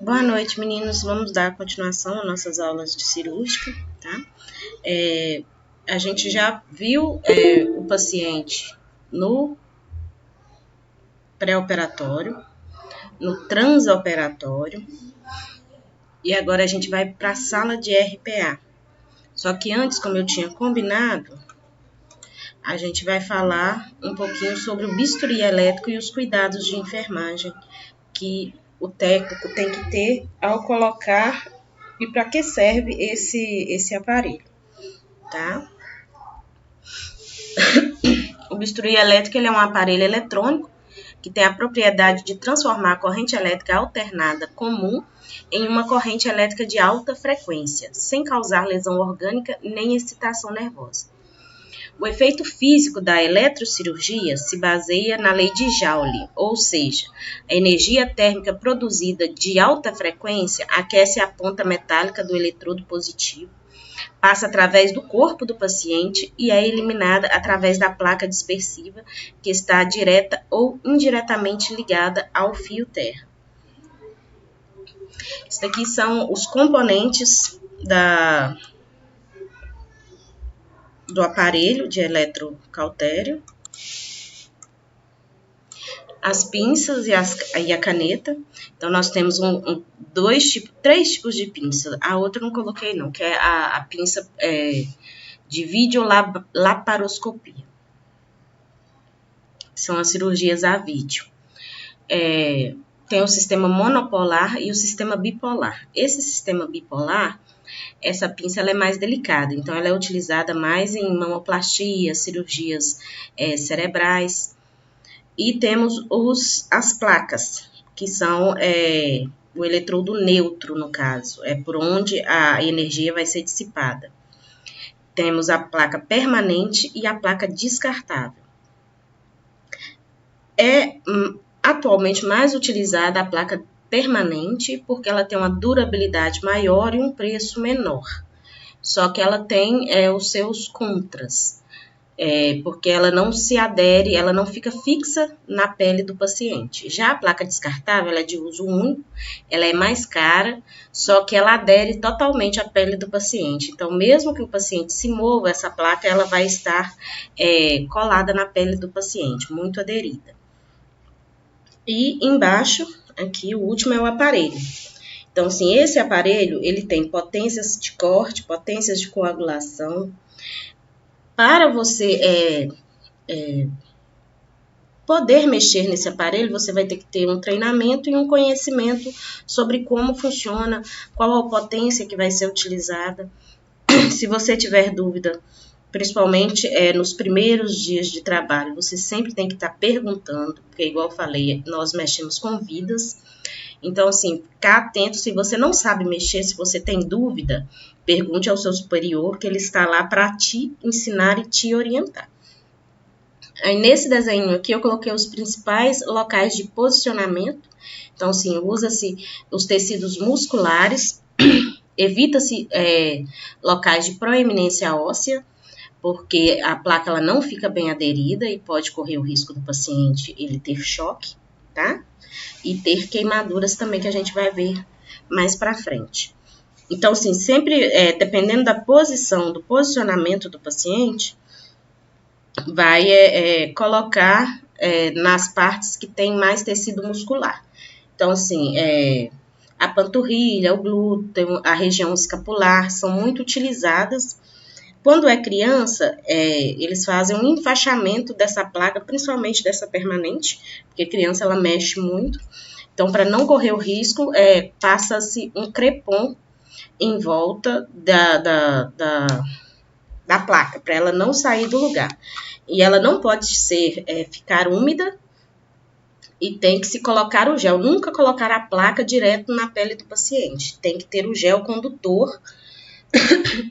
Boa noite, meninos. Vamos dar continuação às nossas aulas de cirúrgica, tá? A gente já viu o paciente no pré-operatório, no transoperatório, e agora a gente vai para a sala de RPA. Só que antes, como eu tinha combinado, a gente vai falar um pouquinho sobre o bisturi elétrico e os cuidados de enfermagem que o técnico tem que ter ao colocar e para que serve esse aparelho, tá? O bisturi elétrico ele é um aparelho eletrônico que tem a propriedade de transformar a corrente elétrica alternada comum em uma corrente elétrica de alta frequência, sem causar lesão orgânica nem excitação nervosa. O efeito físico da eletrocirurgia se baseia na lei de Joule, ou seja, a energia térmica produzida de alta frequência aquece a ponta metálica do eletrodo positivo, passa através do corpo do paciente e é eliminada através da placa dispersiva, que está direta ou indiretamente ligada ao fio terra. Isso daqui são os componentes do aparelho de eletrocautério, as pinças e a caneta. Então, nós temos três tipos de pinça. A outra eu não coloquei não, que é a pinça de videolaparoscopia. São as cirurgias a vídeo. Tem o sistema monopolar e o sistema bipolar. Esse sistema bipolar, essa pinça ela é mais delicada, então ela é utilizada mais em mamoplastia, cirurgias cerebrais. E temos as placas, que são o eletrodo neutro, no caso, é por onde a energia vai ser dissipada. Temos a placa permanente e a placa descartável. Atualmente mais utilizada a placa permanente, porque ela tem uma durabilidade maior e um preço menor. Só que ela tem os seus contras. Porque ela não se adere, ela não fica fixa na pele do paciente. Já a placa descartável, ela é de uso único, ela é mais cara, só que ela adere totalmente à pele do paciente. Então, mesmo que o paciente se mova, essa placa ela vai estar colada na pele do paciente, muito aderida. E embaixo, aqui, o último é o aparelho. Então, assim, esse aparelho, ele tem potências de corte, potências de coagulação. Para você poder mexer nesse aparelho, você vai ter que ter um treinamento e um conhecimento sobre como funciona, qual a potência que vai ser utilizada. Se você tiver dúvida, principalmente nos primeiros dias de trabalho, você sempre tem que estar perguntando, porque igual eu falei, nós mexemos com vidas. Então, assim, ficar atento, se você não sabe mexer, se você tem dúvida, pergunte ao seu superior, que ele está lá para te ensinar e te orientar. Aí, nesse desenho aqui, eu coloquei os principais locais de posicionamento. Então, assim, usa-se os tecidos musculares, evita-se locais de proeminência óssea, porque a placa ela não fica bem aderida e pode correr o risco do paciente ele ter choque, tá? E ter queimaduras também, que a gente vai ver mais para frente. Então, assim, sempre dependendo da posição, do posicionamento do paciente, vai colocar nas partes que tem mais tecido muscular. Então, assim, a panturrilha, o glúteo, a região escapular são muito utilizadas. Quando é criança, eles fazem um enfaixamento dessa placa, principalmente dessa permanente, porque a criança ela mexe muito. Então, para não correr o risco, passa-se um crepom em volta da placa, para ela não sair do lugar. E ela não pode ficar úmida e tem que se colocar o gel. Nunca colocar a placa direto na pele do paciente. Tem que ter o gel condutor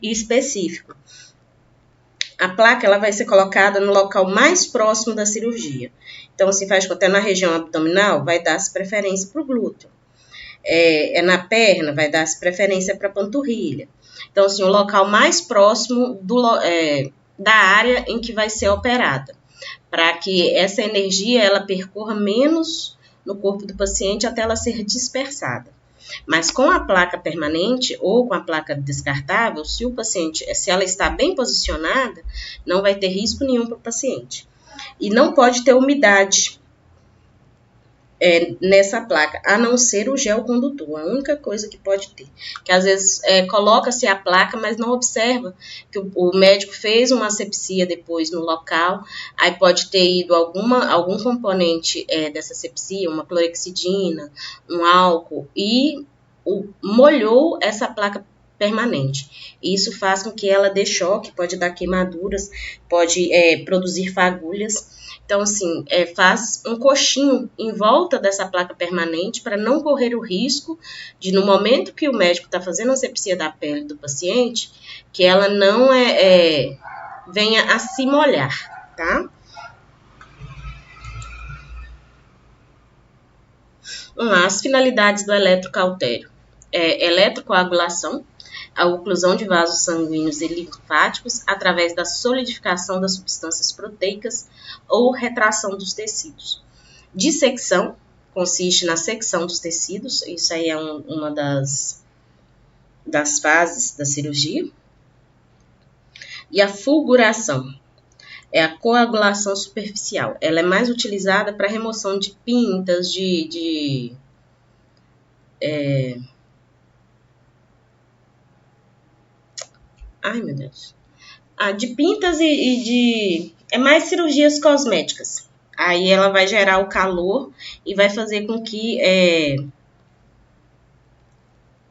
específico. A placa ela vai ser colocada no local mais próximo da cirurgia. Então, se faz até na região abdominal, vai dar-se preferência para o glúteo. Na perna, vai dar-se preferência para a panturrilha. Então, assim, o local mais próximo da área em que vai ser operada, para que essa energia ela percorra menos no corpo do paciente até ela ser dispersada. Mas com a placa permanente ou com a placa descartável, se ela está bem posicionada, não vai ter risco nenhum para o paciente. E não pode ter umidade nessa placa, a não ser o gel condutor, a única coisa que pode ter. Que às vezes coloca-se a placa, mas não observa que o médico fez uma asepsia depois no local, aí pode ter ido algum componente dessa asepsia, uma clorexidina, um álcool, e molhou essa placa permanente. Isso faz com que ela dê choque, pode dar queimaduras, pode produzir fagulhas. Então, assim, faz um coxinho em volta dessa placa permanente para não correr o risco de, no momento que o médico está fazendo a asepsia da pele do paciente, que ela não venha a se molhar, tá? Vamos lá, as finalidades do eletrocautério. Eletrocoagulação, a oclusão de vasos sanguíneos e linfáticos através da solidificação das substâncias proteicas ou retração dos tecidos. Dissecção, consiste na secção dos tecidos, isso aí é uma das fases da cirurgia. E a fulguração, é a coagulação superficial. Ela é mais utilizada para remoção de pintas, de pintas é mais cirurgias cosméticas. Aí ela vai gerar o calor e vai fazer com que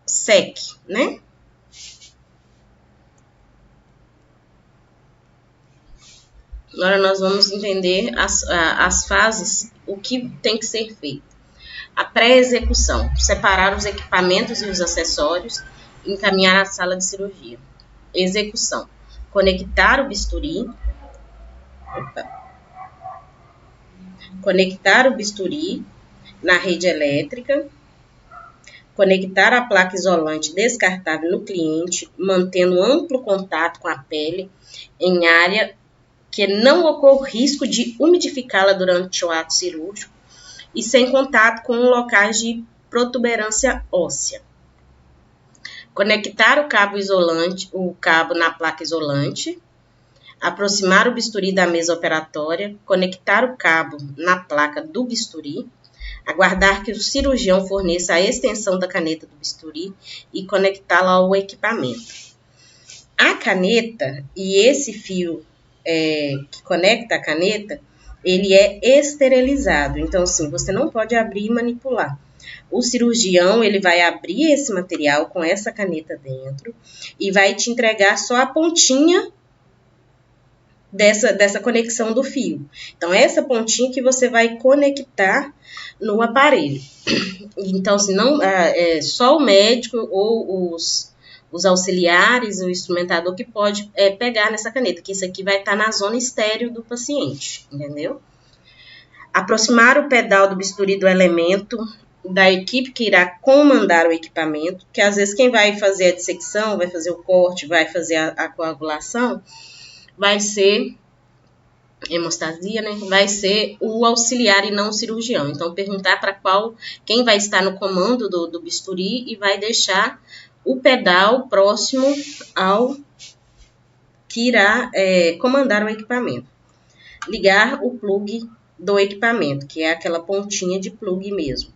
seque, né? Agora nós vamos entender as fases, o que tem que ser feito. A pré-execução, separar os equipamentos e os acessórios e encaminhar à sala de cirurgia. Execução, conectar o bisturi. Conectar o bisturi na rede elétrica. Conectar a placa isolante descartável no cliente, mantendo amplo contato com a pele em área que não ocorra risco de umidificá-la durante o ato cirúrgico e sem contato com locais de protuberância óssea. Conectar o cabo na placa isolante, aproximar o bisturi da mesa operatória, conectar o cabo na placa do bisturi, aguardar que o cirurgião forneça a extensão da caneta do bisturi e conectá-la ao equipamento. A caneta e esse fio que conecta a caneta, ele é esterilizado. Então, assim, você não pode abrir e manipular. O cirurgião, ele vai abrir esse material com essa caneta dentro e vai te entregar só a pontinha dessa conexão do fio. Então, essa pontinha que você vai conectar no aparelho. Então, se não, só o médico ou os auxiliares, o instrumentador que pode pegar nessa caneta, que isso aqui vai estar na zona estéril do paciente, entendeu? Aproximar o pedal do bisturi do elemento da equipe que irá comandar o equipamento, que às vezes quem vai fazer a dissecção, vai fazer o corte, vai fazer a coagulação, vai ser hemostasia, né? Vai ser o auxiliar e não o cirurgião. Então, perguntar para quem vai estar no comando do bisturi e vai deixar o pedal próximo ao que irá comandar o equipamento. Ligar o plug do equipamento, que é aquela pontinha de plug mesmo,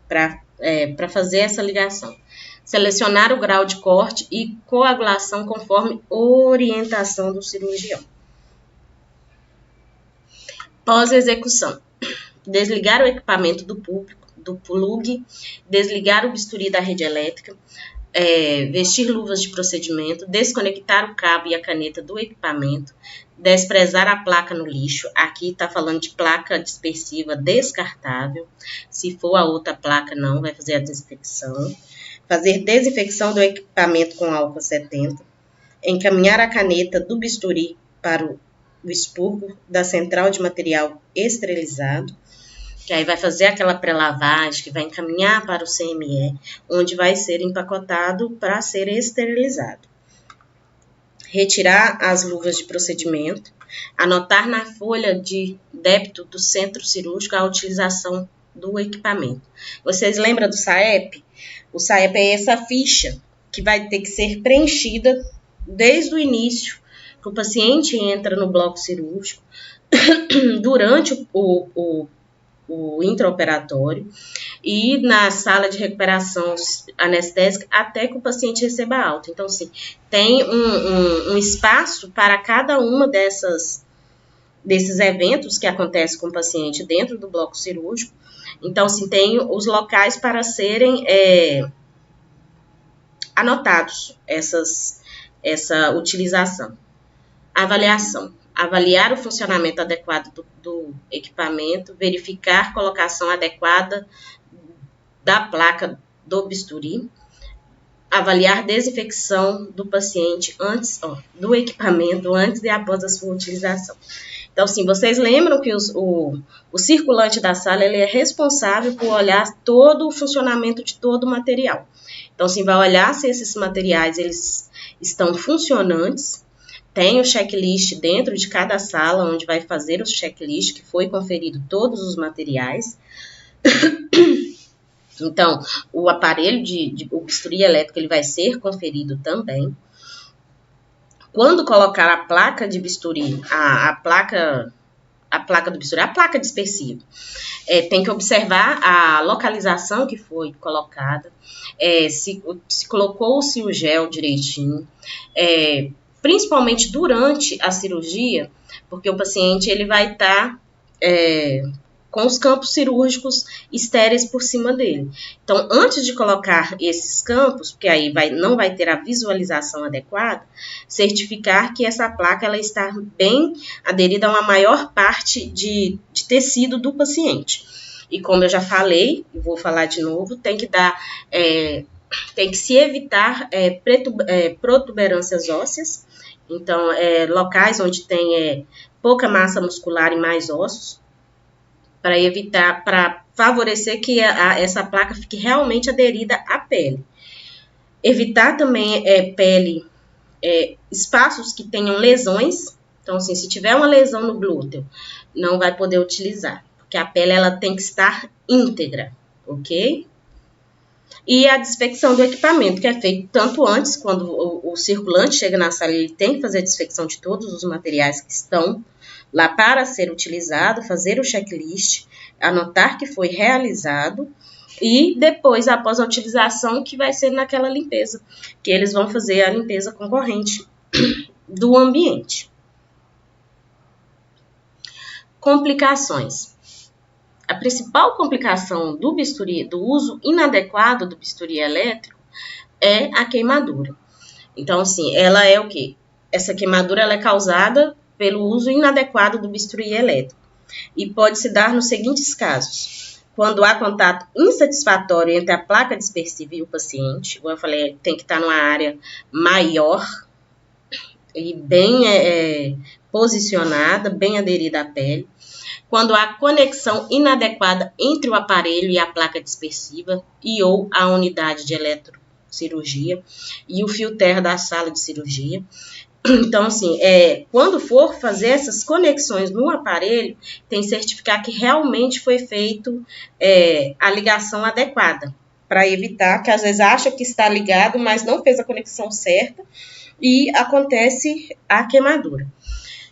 para fazer essa ligação. Selecionar o grau de corte e coagulação conforme orientação do cirurgião. Pós-execução. Desligar o equipamento do plug, desligar o bisturi da rede elétrica, vestir luvas de procedimento, desconectar o cabo e a caneta do equipamento, desprezar a placa no lixo. Aqui está falando de placa dispersiva descartável. Se for a outra placa, não, vai fazer a desinfecção. Fazer desinfecção do equipamento com álcool 70. Encaminhar a caneta do bisturi para o expurgo da central de material esterilizado, que aí vai fazer aquela pré-lavagem, que vai encaminhar para o CME, onde vai ser empacotado para ser esterilizado. Retirar as luvas de procedimento, anotar na folha de débito do centro cirúrgico a utilização do equipamento. Vocês lembram do SAEP? O SAEP é essa ficha que vai ter que ser preenchida desde o início, que o paciente entra no bloco cirúrgico, durante o intraoperatório e na sala de recuperação anestésica até que o paciente receba alta. Então, assim, tem um espaço para cada uma desses eventos que acontecem com o paciente dentro do bloco cirúrgico. Então, assim, tem os locais para serem anotados essa utilização. Avaliação. Avaliar o funcionamento adequado do equipamento, verificar colocação adequada da placa do bisturi, avaliar desinfecção do paciente do equipamento antes e após a sua utilização. Então, assim, vocês lembram que o circulante da sala ele é responsável por olhar todo o funcionamento de todo o material. Então, assim, vai olhar se esses materiais eles estão funcionantes. Tem o checklist dentro de cada sala, onde vai fazer o checklist, que foi conferido todos os materiais. Então, o aparelho o bisturi elétrico ele vai ser conferido também. Quando colocar a placa de bisturi, a placa do bisturi, a placa dispersiva, tem que observar a localização que foi colocada, se colocou-se o gel direitinho, principalmente durante a cirurgia, porque o paciente ele vai estar com os campos cirúrgicos estéreis por cima dele. Então, antes de colocar esses campos, porque aí não vai ter a visualização adequada, certificar que essa placa ela está bem aderida a uma maior parte de tecido do paciente. E como eu já falei, vou falar de novo, tem que se evitar protuberâncias ósseas. Então, locais onde tem pouca massa muscular e mais ossos, para favorecer que essa placa fique realmente aderida à pele. Evitar também espaços que tenham lesões. Então, assim, se tiver uma lesão no glúteo, não vai poder utilizar, porque a pele ela tem que estar íntegra, ok? E a desinfecção do equipamento, que é feito tanto antes, quando o circulante chega na sala, ele tem que fazer a desinfecção de todos os materiais que estão lá para ser utilizado, fazer o checklist, anotar que foi realizado e depois, após a utilização, que vai ser naquela limpeza, que eles vão fazer a limpeza concorrente do ambiente. Complicações. A principal complicação do bisturi, do uso inadequado do bisturi elétrico, é a queimadura. Então, assim, ela é o quê? Essa queimadura ela é causada pelo uso inadequado do bisturi elétrico e pode se dar nos seguintes casos: quando há contato insatisfatório entre a placa dispersiva e o paciente, como eu falei, tem que estar numa área maior e bem posicionada, bem aderida à pele. Quando há conexão inadequada entre o aparelho e a placa dispersiva ou a unidade de eletrocirurgia e o fio terra da sala de cirurgia. Então, assim, quando for fazer essas conexões no aparelho, tem que certificar que realmente foi feito a ligação adequada, para evitar que às vezes acha que está ligado, mas não fez a conexão certa e acontece a queimadura.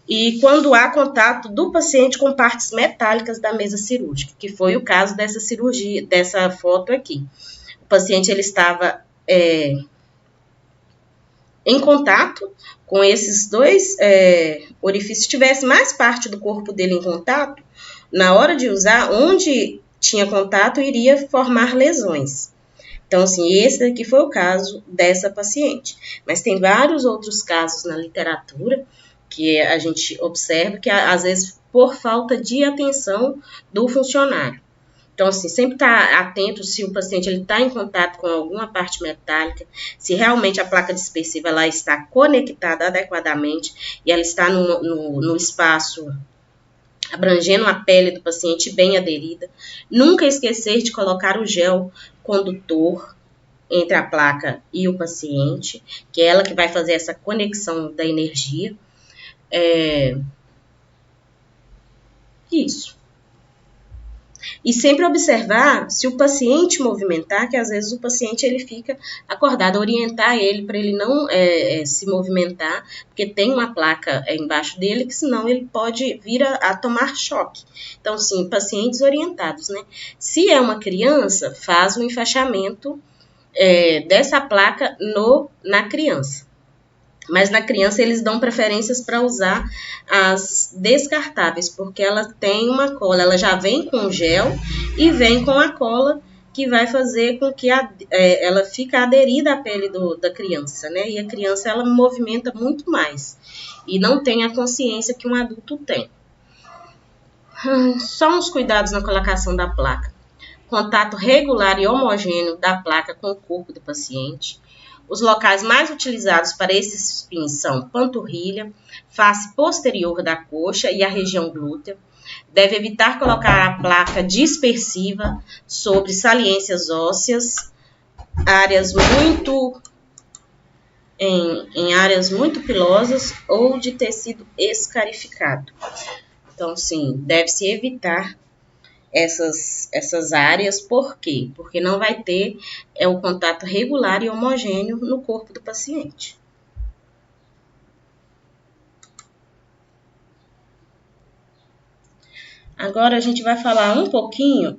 E quando há contato do paciente com partes metálicas da mesa cirúrgica, que foi o caso dessa cirurgia, dessa foto aqui. O paciente ele estava em contato com esses dois orifícios. Se tivesse mais parte do corpo dele em contato, na hora de usar, onde tinha contato, iria formar lesões. Então, assim, esse aqui foi o caso dessa paciente. Mas tem vários outros casos na literatura que a gente observa que, às vezes, por falta de atenção do funcionário. Então, assim, sempre estar atento se o paciente está em contato com alguma parte metálica, se realmente a placa dispersiva ela está conectada adequadamente e ela está no espaço abrangendo a pele do paciente bem aderida. Nunca esquecer de colocar o gel condutor entre a placa e o paciente, que é ela que vai fazer essa conexão da energia. Isso. E sempre observar se o paciente movimentar, que às vezes o paciente ele fica acordado, orientar ele para ele não se movimentar, porque tem uma placa embaixo dele, que senão ele pode vir a tomar choque. Então, sim, pacientes orientados, né? Se é uma criança, faz o enfaixamento dessa placa na criança. Mas na criança eles dão preferências para usar as descartáveis, porque ela tem uma cola, ela já vem com gel e vem com a cola que vai fazer com que ela fique aderida à pele da criança, né? E a criança ela movimenta muito mais e não tem a consciência que um adulto tem. Só uns cuidados na colocação da placa. Contato regular e homogêneo da placa com o corpo do paciente. Os locais mais utilizados para esses pins são panturrilha, face posterior da coxa e a região glútea. Deve evitar colocar a placa dispersiva sobre saliências ósseas, em áreas muito pilosas ou de tecido escarificado. Então, sim, deve-se evitar essas áreas. Por quê? Porque não vai ter o contato regular e homogêneo no corpo do paciente. Agora a gente vai falar um pouquinho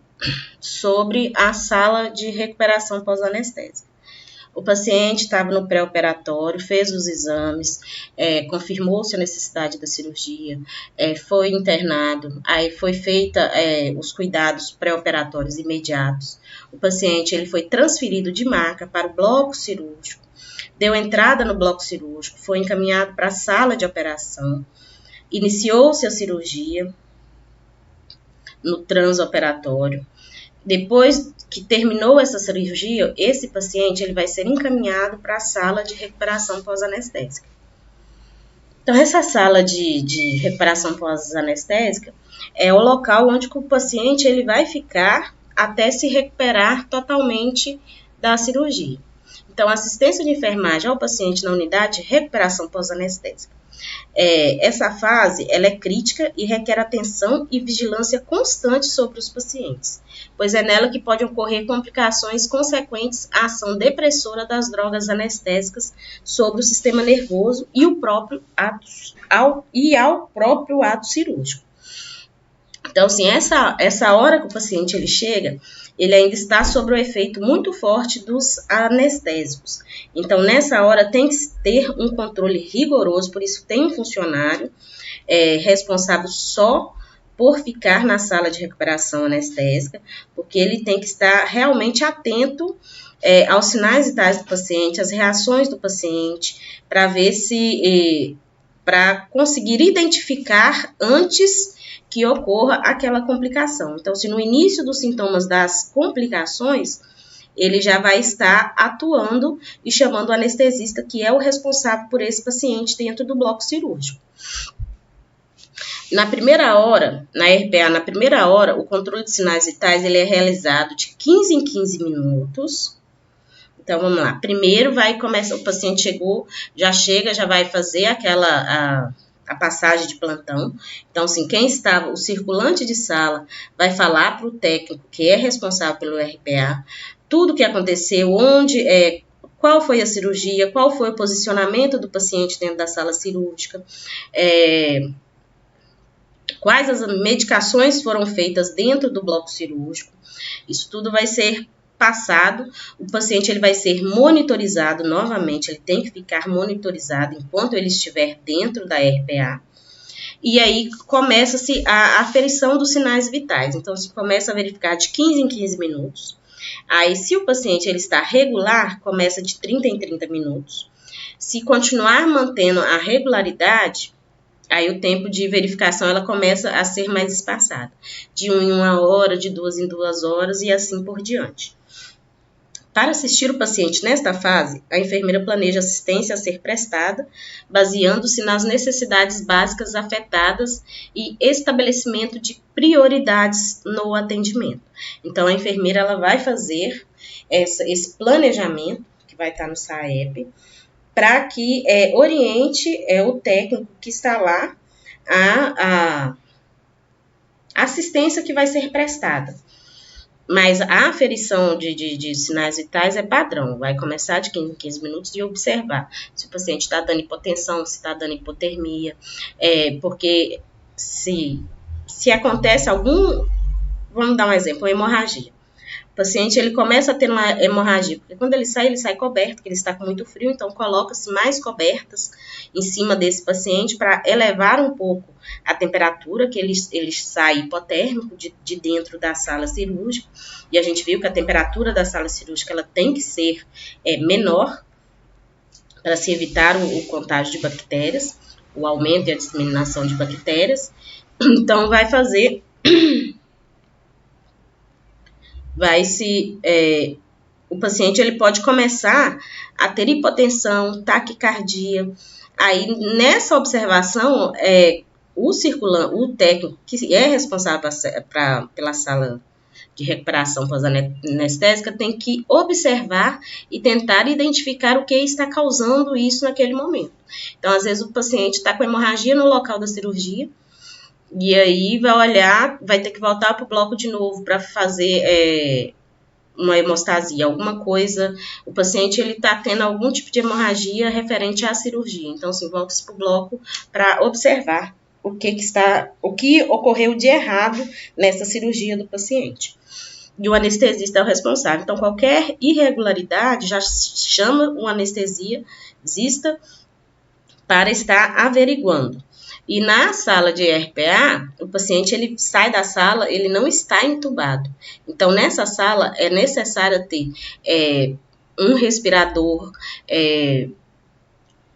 sobre a sala de recuperação pós-anestésica. O paciente estava no pré-operatório, fez os exames, confirmou-se a necessidade da cirurgia, foi internado, aí foi feita os cuidados pré-operatórios imediatos. O paciente ele foi transferido de maca para o bloco cirúrgico, deu entrada no bloco cirúrgico, foi encaminhado para a sala de operação, iniciou-se a cirurgia no transoperatório. Depois que terminou essa cirurgia, esse paciente ele vai ser encaminhado para a sala de recuperação pós-anestésica. Então, essa sala de recuperação pós-anestésica é o local onde o paciente ele vai ficar até se recuperar totalmente da cirurgia. Então, assistência de enfermagem ao paciente na unidade de recuperação pós-anestésica. Essa fase ela é crítica e requer atenção e vigilância constante sobre os pacientes, pois é nela que podem ocorrer complicações consequentes à ação depressora das drogas anestésicas sobre o sistema nervoso e ao próprio ato cirúrgico. Então, assim, essa hora que o paciente ele chega, ele ainda está sob o efeito muito forte dos anestésicos. Então, nessa hora tem que ter um controle rigoroso, por isso tem um funcionário responsável só por ficar na sala de recuperação anestésica, porque ele tem que estar realmente atento aos sinais vitais do paciente, às reações do paciente, para ver para conseguir identificar antes que ocorra aquela complicação. Então, se no início dos sintomas das complicações, ele já vai estar atuando e chamando o anestesista, que é o responsável por esse paciente dentro do bloco cirúrgico. Na primeira hora, na RPA, o controle de sinais vitais ele é realizado de 15 em 15 minutos. Então, vamos lá. Primeiro o paciente já vai fazer a passagem de plantão. Então, assim, o circulante de sala vai falar para o técnico que é responsável pelo RPA, tudo o que aconteceu, qual foi a cirurgia, qual foi o posicionamento do paciente dentro da sala cirúrgica, quais as medicações foram feitas dentro do bloco cirúrgico. Isso tudo vai ser passado, o paciente ele vai ser monitorizado novamente, ele tem que ficar monitorizado enquanto ele estiver dentro da RPA. E aí começa-se a aferição dos sinais vitais. Então, se começa a verificar de 15 em 15 minutos. Aí, se o paciente ele está regular, começa de 30 em 30 minutos. Se continuar mantendo a regularidade, aí o tempo de verificação ela começa a ser mais espaçado. De 1 em 1 hora, de 2 em 2 horas e assim por diante. Para assistir o paciente nesta fase, a enfermeira planeja assistência a ser prestada, baseando-se nas necessidades básicas afetadas e estabelecimento de prioridades no atendimento. Então, a enfermeira ela vai fazer esse planejamento, que vai estar no SAEP, para que oriente o técnico que está lá a assistência que vai ser prestada. Mas a aferição de sinais vitais é padrão, vai começar de 15 em 15 minutos e observar se o paciente está dando hipotensão, se está dando hipotermia, porque se acontece algum, vamos dar um exemplo, uma hemorragia. O paciente ele começa a ter uma hemorragia, porque quando ele sai coberto, porque ele está com muito frio, então coloca-se mais cobertas em cima desse paciente para elevar um pouco a temperatura, que ele sai hipotérmico de dentro da sala cirúrgica, e a gente viu que a temperatura da sala cirúrgica ela tem que ser menor para se evitar o contágio de bactérias, o aumento e a disseminação de bactérias. Então o paciente ele pode começar a ter hipotensão, taquicardia. Aí, nessa observação, o técnico que é responsável pela sala de recuperação pós-anestésica tem que observar e tentar identificar o que está causando isso naquele momento. Então, às vezes, o paciente está com hemorragia no local da cirurgia, e aí vai olhar, vai ter que voltar para o bloco de novo para fazer uma hemostasia, alguma coisa, o paciente ele está tendo algum tipo de hemorragia referente à cirurgia. Então, assim, volta-se para o bloco para observar o que ocorreu de errado nessa cirurgia do paciente. E o anestesista é o responsável. Então, qualquer irregularidade já chama o anestesista para estar averiguando. E na sala de RPA, o paciente ele sai da sala, ele não está entubado. Então, nessa sala é necessário ter um respirador,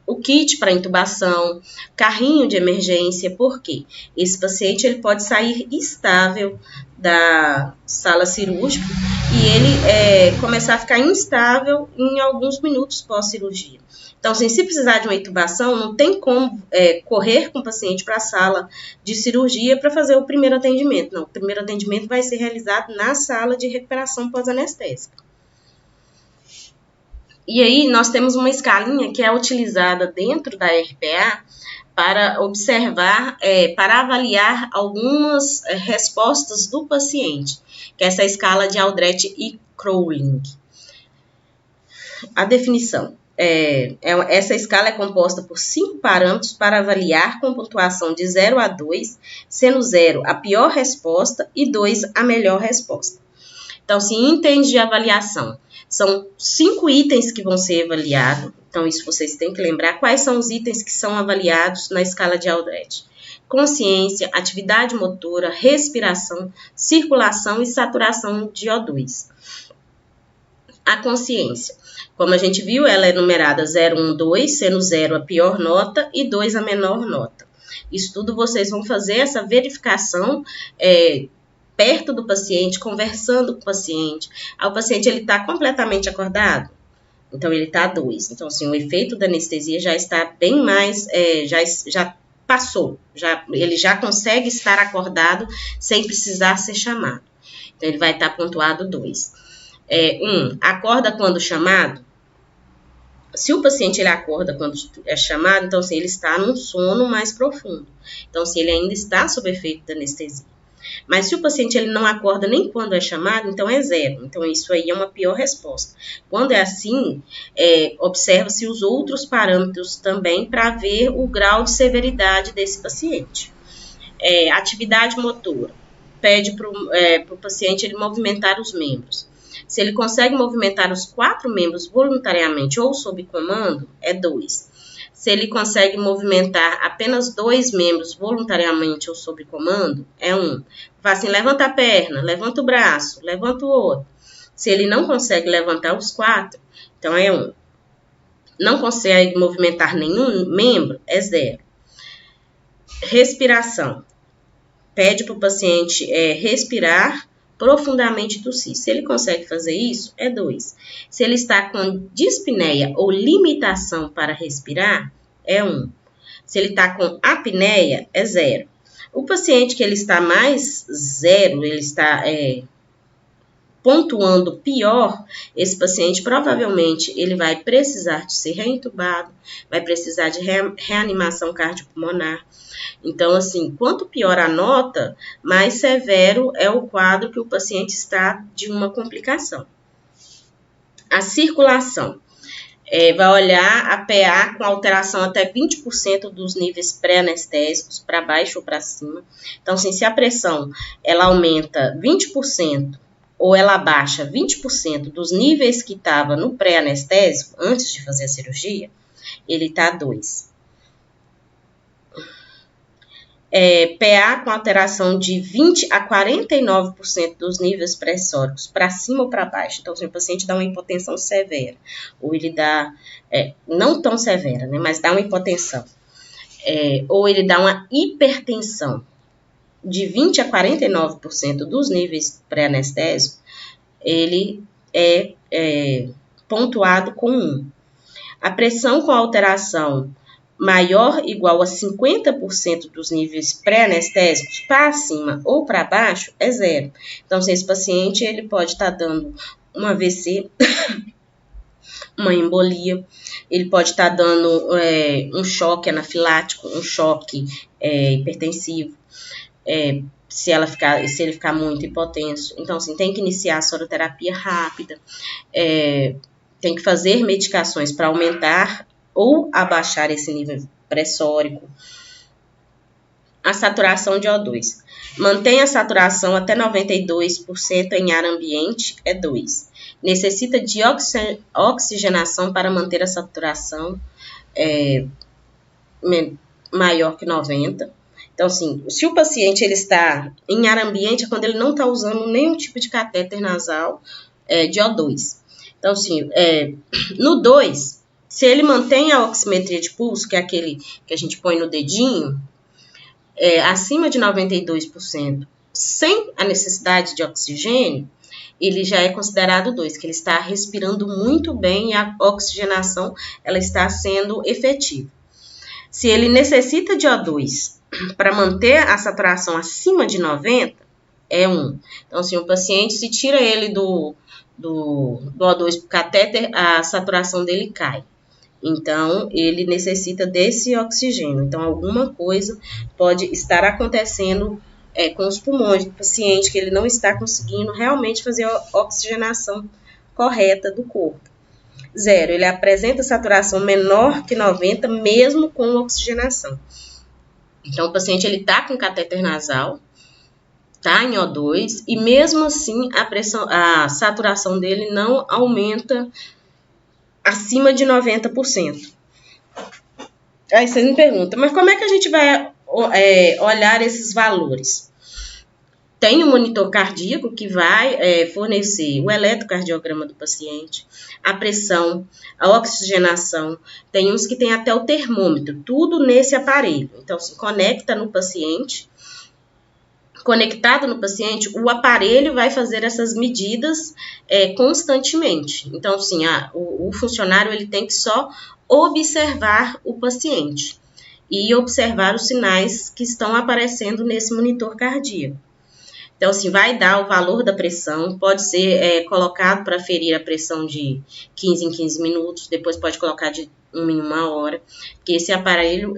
o kit para intubação, carrinho de emergência, porque esse paciente ele pode sair estável da sala cirúrgica e ele começar a ficar instável em alguns minutos pós-cirurgia. Então, assim, se precisar de uma intubação, não tem como correr com o paciente para a sala de cirurgia para fazer o primeiro atendimento. Não, o primeiro atendimento vai ser realizado na sala de recuperação pós-anestésica. E aí, nós temos uma escalinha que é utilizada dentro da RPA para observar, para avaliar algumas respostas do paciente, que é essa escala de Aldrete e Crowling. A definição. Essa escala é composta por 5 parâmetros para avaliar com pontuação de 0 a 2, sendo 0 a pior resposta e 2 a melhor resposta. Então, em itens de avaliação, são 5 itens que vão ser avaliados. Então, isso vocês têm que lembrar. Quais são os itens que são avaliados na escala de Aldrete? Consciência, atividade motora, respiração, circulação e saturação de O2. A consciência. Como a gente viu, ela é numerada 0, 1, 2, sendo 0 a pior nota e 2 a menor nota. Isso tudo vocês vão fazer essa verificação perto do paciente, conversando com o paciente. O paciente está completamente acordado, então ele está 2. Então, assim, o efeito da anestesia já está bem mais, já passou, ele já consegue estar acordado sem precisar ser chamado. Então, ele vai estar pontuado 2. 1, acorda quando chamado. Se o paciente ele acorda quando é chamado, então assim, ele está num sono mais profundo. Então, se ele ainda está sob efeito da anestesia. Mas se o paciente ele não acorda nem quando é chamado, então é 0. Então, isso aí é uma pior resposta. Quando é assim, observa-se os outros parâmetros também para ver o grau de severidade desse paciente. Atividade motora. Pede para o paciente ele movimentar os membros. Se ele consegue movimentar os 4 membros voluntariamente ou sob comando, é 2. Se ele consegue movimentar apenas 2 membros voluntariamente ou sob comando, é 1. Fala assim, levanta a perna, levanta o braço, levanta o outro. Se ele não consegue levantar os 4, então é 1. Não consegue movimentar nenhum membro, é 0. Respiração. Pede para o paciente respirar profundamente e tossir. Se ele consegue fazer isso, é 2. Se ele está com dispneia ou limitação para respirar, é 1. Se ele está com apneia, é 0. O paciente que ele está mais 0, ele está pontuando pior, esse paciente provavelmente ele vai precisar de ser reentubado, vai precisar de reanimação cardiopulmonar. Então, assim, quanto pior a nota, mais severo é o quadro que o paciente está de uma complicação. A circulação. Vai olhar a PA com alteração até 20% dos níveis pré-anestésicos, para baixo ou para cima. Então, assim, se a pressão ela aumenta 20% ou ela abaixa 20% dos níveis que estava no pré-anestésico, antes de fazer a cirurgia, ele está 2. PA com alteração de 20% a 49% dos níveis pressóricos, para cima ou para baixo. Então, se o paciente dá uma hipotensão severa, ou ele dá, não tão severa, né, mas dá uma hipotensão, ou ele dá uma hipertensão de 20% a 49% dos níveis pré-anestésicos, ele é pontuado com 1. A pressão com alteração maior ou igual a 50% dos níveis pré-anestésicos, para cima ou para baixo, é 0. Então, se esse paciente ele pode estar dando um AVC, uma embolia, ele pode estar dando um choque anafilático, um choque hipertensivo, se ele ficar muito hipotenso. Então, assim, tem que iniciar a soroterapia rápida, tem que fazer medicações para aumentar ou abaixar esse nível pressórico. A saturação de O2. Mantém a saturação até 92% em ar ambiente, é 2. Necessita de oxigenação para manter a saturação maior que 90%. Então, assim, se o paciente ele está em ar ambiente, é quando ele não está usando nenhum tipo de catéter nasal de O2. Então, assim, no 2, se ele mantém a oximetria de pulso, que é aquele que a gente põe no dedinho, acima de 92%, sem a necessidade de oxigênio, ele já é considerado 2, que ele está respirando muito bem e a oxigenação ela está sendo efetiva. Se ele necessita de O2 para manter a saturação acima de 90, é 1. Então, assim, o paciente, se tira ele do O2 por catéter, a saturação dele cai. Então, ele necessita desse oxigênio. Então, alguma coisa pode estar acontecendo com os pulmões do paciente, que ele não está conseguindo realmente fazer a oxigenação correta do corpo. 0, ele apresenta saturação menor que 90, mesmo com oxigenação. Então, o paciente está com catéter nasal, está em O2, e mesmo assim a saturação dele não aumenta acima de 90%. Aí você me pergunta, mas como é que a gente vai olhar esses valores? Tem um monitor cardíaco que vai fornecer o eletrocardiograma do paciente, a pressão, a oxigenação. Tem uns que tem até o termômetro, tudo nesse aparelho. Então, se conecta no paciente. Conectado no paciente, o aparelho vai fazer essas medidas constantemente. Então, assim, o funcionário ele tem que só observar o paciente e observar os sinais que estão aparecendo nesse monitor cardíaco. Então, assim, vai dar o valor da pressão, pode ser colocado para ferir a pressão de 15 em 15 minutos, depois pode colocar de 1 em 1 hora, porque esse aparelho,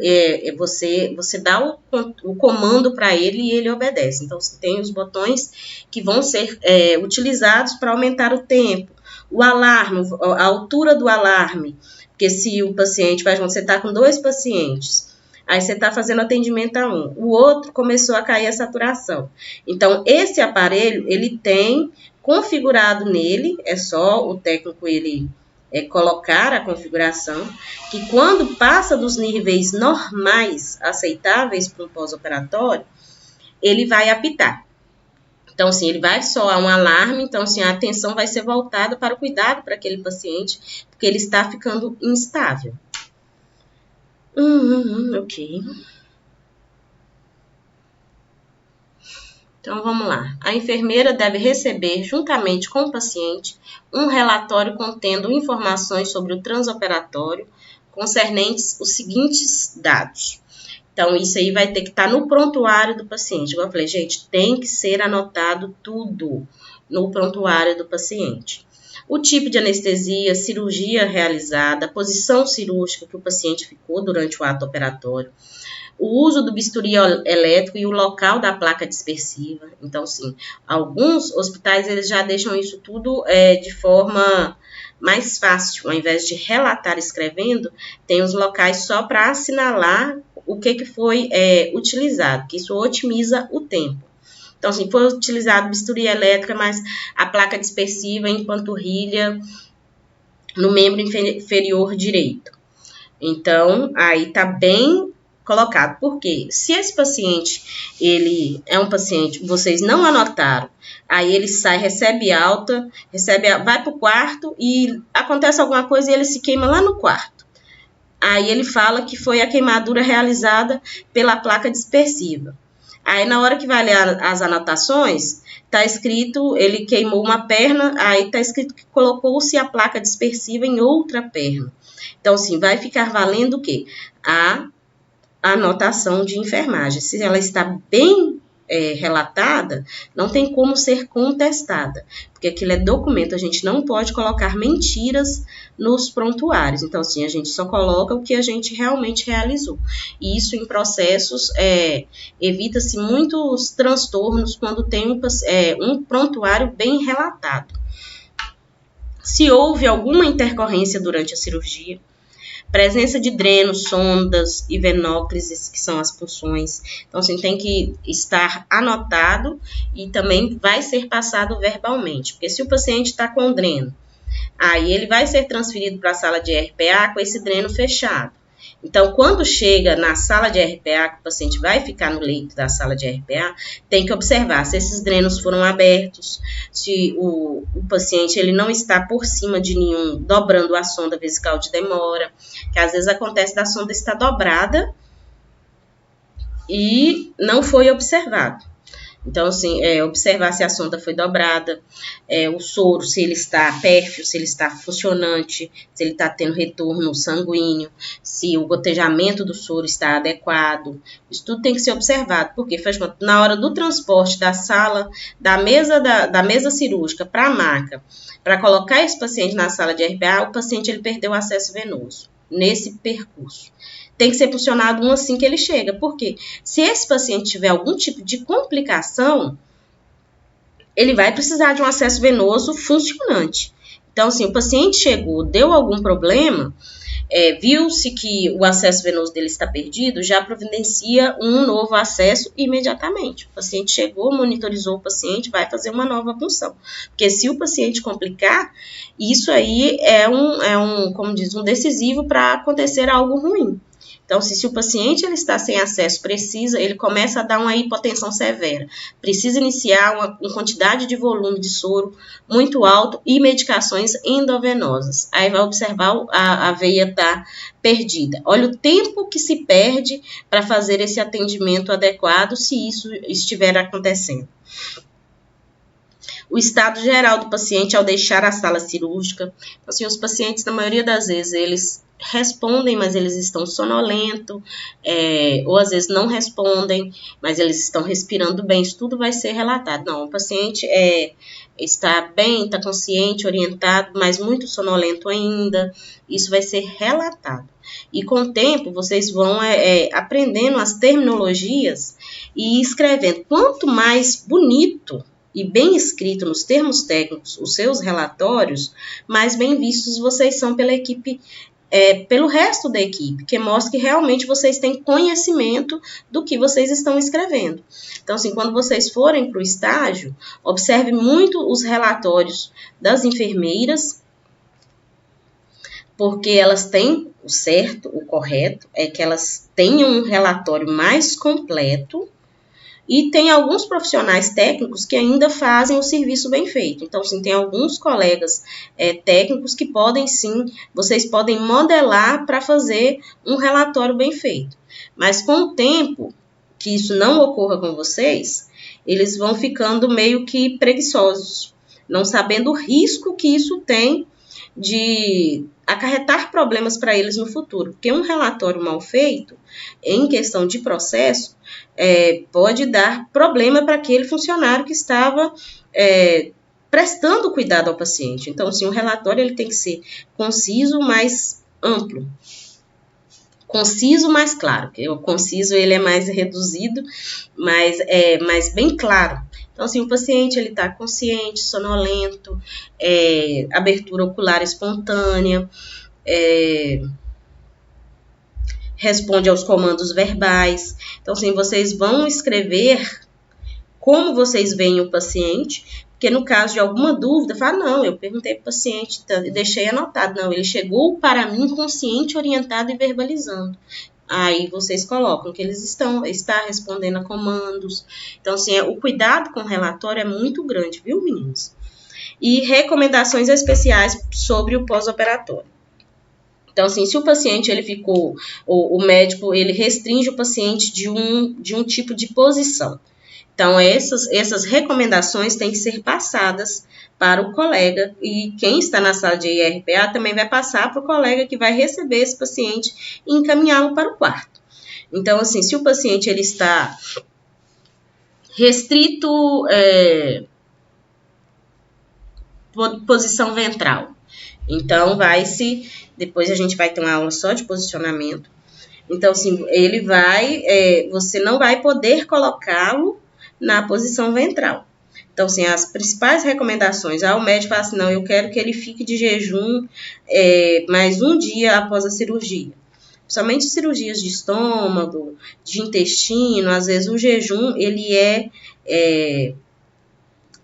você dá o comando para ele e ele obedece. Então, você tem os botões que vão ser utilizados para aumentar o tempo, o alarme, a altura do alarme, porque se o paciente, você está com 2 pacientes, aí você está fazendo atendimento a um, o outro começou a cair a saturação. Então, esse aparelho, ele tem configurado nele, é só o técnico ele colocar a configuração, que quando passa dos níveis normais, aceitáveis para um pós-operatório, ele vai apitar. Então, assim, ele vai soar um alarme, então, assim, a atenção vai ser voltada para o cuidado para aquele paciente, porque ele está ficando instável. Ok. Então, vamos lá. A enfermeira deve receber, juntamente com o paciente, um relatório contendo informações sobre o transoperatório concernentes os seguintes dados. Então, isso aí vai ter que estar no prontuário do paciente. Igual eu falei, gente, tem que ser anotado tudo. no prontuário do paciente. O tipo de anestesia, cirurgia realizada, a posição cirúrgica que o paciente ficou durante o ato operatório, o uso do bisturi elétrico e o local da placa dispersiva. Então, sim, alguns hospitais eles já deixam isso tudo de forma mais fácil. Ao invés de relatar escrevendo, tem os locais só para assinalar o que foi utilizado, que isso otimiza o tempo. Então, assim, foi utilizado bisturi elétrica, mas a placa dispersiva em panturrilha no membro inferior direito. Então, aí tá bem colocado. Porque se esse paciente, ele é um paciente, vocês não anotaram, aí ele sai, recebe alta, vai pro quarto e acontece alguma coisa e ele se queima lá no quarto. Aí ele fala que foi a queimadura realizada pela placa dispersiva. Aí, na hora que vai ler as anotações, tá escrito, ele queimou uma perna, aí tá escrito que colocou-se a placa dispersiva em outra perna. Então, assim, vai ficar valendo o quê? A anotação de enfermagem. Se ela está bem relatada, não tem como ser contestada, porque aquilo é documento, a gente não pode colocar mentiras nos prontuários. Então, assim, a gente só coloca o que a gente realmente realizou. E isso em processos evita-se muitos transtornos quando tem um prontuário bem relatado. Se houve alguma intercorrência durante a cirurgia, presença de drenos, sondas e venóclises, que são as punções. Então, assim, tem que estar anotado e também vai ser passado verbalmente. Porque se o paciente está com dreno, aí ele vai ser transferido para a sala de RPA com esse dreno fechado. Então, quando chega na sala de RPA, que o paciente vai ficar no leito da sala de RPA, tem que observar se esses drenos foram abertos, se o paciente ele não está por cima de nenhum, dobrando a sonda vesical de demora, que às vezes acontece da sonda estar dobrada e não foi observado. Então, assim, observar se a sonda foi dobrada, o soro, se ele está pérfio, se ele está funcionante, se ele está tendo retorno sanguíneo, se o gotejamento do soro está adequado. Isso tudo tem que ser observado, porque na hora do transporte da sala, da mesa cirúrgica para a maca, para colocar esse paciente na sala de RPA, o paciente ele perdeu o acesso venoso nesse percurso. Tem que ser funcionado assim que ele chega. Porque se esse paciente tiver algum tipo de complicação, ele vai precisar de um acesso venoso funcionante. Então, assim, o paciente chegou, deu algum problema, viu-se que o acesso venoso dele está perdido, já providencia um novo acesso imediatamente. O paciente chegou, monitorizou o paciente, vai fazer uma nova punção. Porque se o paciente complicar, isso aí como diz, um decisivo para acontecer algo ruim. Então, se o paciente ele está sem acesso, ele começa a dar uma hipotensão severa, precisa iniciar uma quantidade de volume de soro muito alto e medicações endovenosas. Aí vai observar a veia estar perdida. Olha o tempo que se perde para fazer esse atendimento adequado, se isso estiver acontecendo. O estado geral do paciente ao deixar a sala cirúrgica. Assim, os pacientes, na maioria das vezes, eles respondem, mas eles estão sonolentos, ou às vezes não respondem, mas eles estão respirando bem. Isso tudo vai ser relatado. Não, o paciente está bem, está consciente, orientado, mas muito sonolento ainda. Isso vai ser relatado. E com o tempo, vocês vão aprendendo as terminologias e escrevendo. Quanto mais bonito e bem escrito nos termos técnicos os seus relatórios, mais bem vistos vocês são pela equipe, pelo resto da equipe, que mostra que realmente vocês têm conhecimento do que vocês estão escrevendo. Então, assim, quando vocês forem para o estágio, observe muito os relatórios das enfermeiras, porque elas têm o certo, o correto, é que elas tenham um relatório mais completo. E tem alguns profissionais técnicos que ainda fazem o serviço bem feito. Então, sim, tem alguns colegas técnicos que podem, sim, vocês podem modelar para fazer um relatório bem feito. Mas com o tempo, que isso não ocorra com vocês, eles vão ficando meio que preguiçosos, não sabendo o risco que isso tem de acarretar problemas para eles no futuro. Porque um relatório mal feito, em questão de processo, pode dar problema para aquele funcionário que estava prestando cuidado ao paciente. Então, assim, o relatório ele tem que ser conciso, mas amplo. Conciso, mais claro, porque o conciso ele é mais reduzido, mas é mais bem claro. Então, assim, o paciente ele está consciente, sonolento, abertura ocular espontânea, responde aos comandos verbais. Então, assim, vocês vão escrever como vocês veem o paciente, porque no caso de alguma dúvida, fala, não, eu perguntei para o paciente, deixei anotado, não, ele chegou para mim consciente, orientado e verbalizando. Aí vocês colocam que eles está respondendo a comandos. Então, assim, o cuidado com o relatório é muito grande, viu, meninos? E recomendações especiais sobre o pós-operatório. Então, assim, se o paciente, ele ficou, o médico, ele restringe o paciente de um tipo de posição. Então, essas recomendações têm que ser passadas para o colega, e quem está na sala de IRPA também vai passar para o colega que vai receber esse paciente e encaminhá-lo para o quarto. Então, assim, se o paciente ele está restrito, posição ventral, então depois a gente vai ter uma aula só de posicionamento. Então, assim, você não vai poder colocá-lo na posição ventral. Então, assim, as principais recomendações, o médico fala assim, não, eu quero que ele fique de jejum mais um dia após a cirurgia. Somente cirurgias de estômago, de intestino, às vezes o jejum, ele é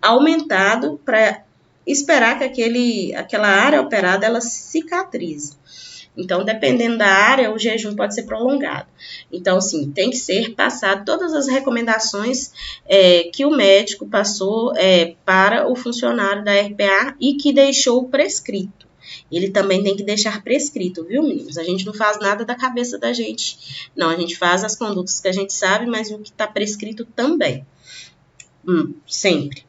aumentado para esperar que aquela área operada, ela cicatrize. Então, dependendo da área, o jejum pode ser prolongado. Então, sim, tem que ser passado todas as recomendações que o médico passou para o funcionário da RPA e que deixou prescrito. Ele também tem que deixar prescrito, viu, meninos? A gente não faz nada da cabeça da gente. Não, a gente faz as condutas que a gente sabe, mas o que está prescrito também. Sempre.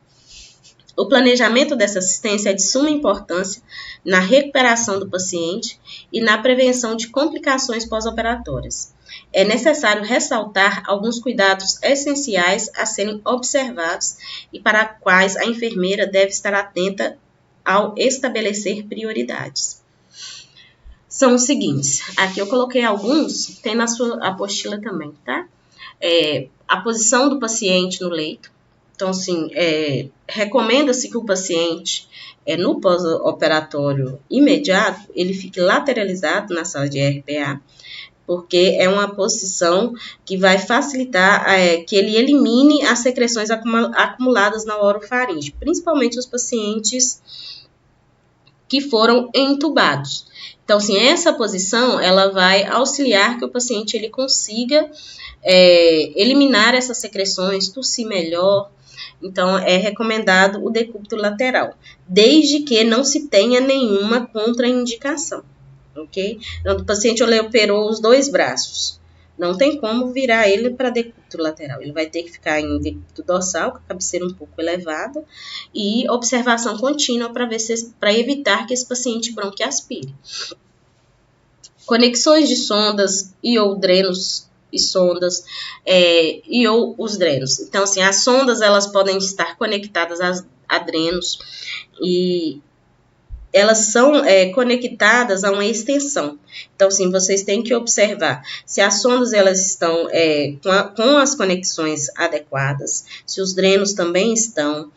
O planejamento dessa assistência é de suma importância na recuperação do paciente e na prevenção de complicações pós-operatórias. É necessário ressaltar alguns cuidados essenciais a serem observados e para os quais a enfermeira deve estar atenta ao estabelecer prioridades. São os seguintes, aqui eu coloquei alguns, tem na sua apostila também, tá? A posição do paciente no leito. Então, assim, recomenda-se que o paciente, no pós-operatório imediato, ele fique lateralizado na sala de RPA, porque é uma posição que vai facilitar que ele elimine as secreções acumuladas na orofaringe, principalmente os pacientes que foram entubados. Então, assim, essa posição, ela vai auxiliar que o paciente ele consiga eliminar essas secreções, tossir melhor. Então, é recomendado o decúbito lateral, desde que não se tenha nenhuma contraindicação, ok? Então, o paciente operou os 2 braços, não tem como virar ele para decúbito lateral, ele vai ter que ficar em decúbito dorsal, com a cabeceira um pouco elevada, e observação contínua para evitar que esse paciente bronquiaspire. Conexões de sondas e ou drenos e sondas e ou os drenos. Então, assim, as sondas, elas podem estar conectadas a drenos e elas são conectadas a uma extensão. Então, assim, vocês têm que observar se as sondas, elas estão com as conexões adequadas, se os drenos também estão,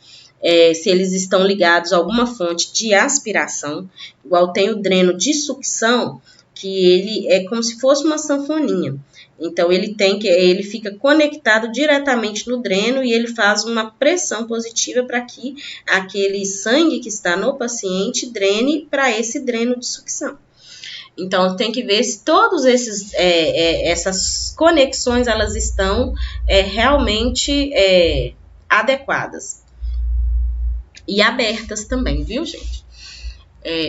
se eles estão ligados a alguma fonte de aspiração, igual tem o dreno de sucção, que ele é como se fosse uma sanfoninha. Então, ele fica conectado diretamente no dreno e ele faz uma pressão positiva para que aquele sangue que está no paciente drene para esse dreno de sucção. Então, tem que ver se todas essas conexões, elas estão realmente adequadas e abertas também, viu, gente?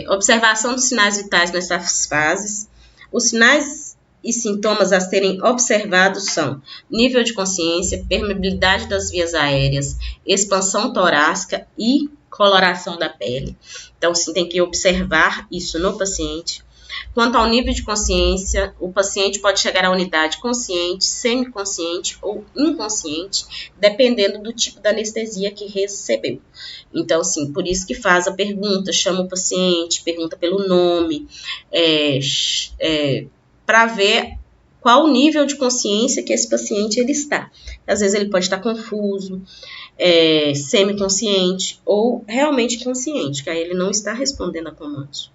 Observação dos sinais vitais nessas fases. Os sinais e sintomas a serem observados são nível de consciência, permeabilidade das vias aéreas, expansão torácica e coloração da pele. Então, sim, tem que observar isso no paciente. Quanto ao nível de consciência, o paciente pode chegar à unidade consciente, semiconsciente ou inconsciente, dependendo do tipo da anestesia que recebeu. Então, assim, por isso que faz a pergunta, chama o paciente, pergunta pelo nome, para ver qual o nível de consciência que esse paciente ele está. Às vezes ele pode estar confuso, semiconsciente ou realmente consciente, que aí ele não está respondendo a comandos.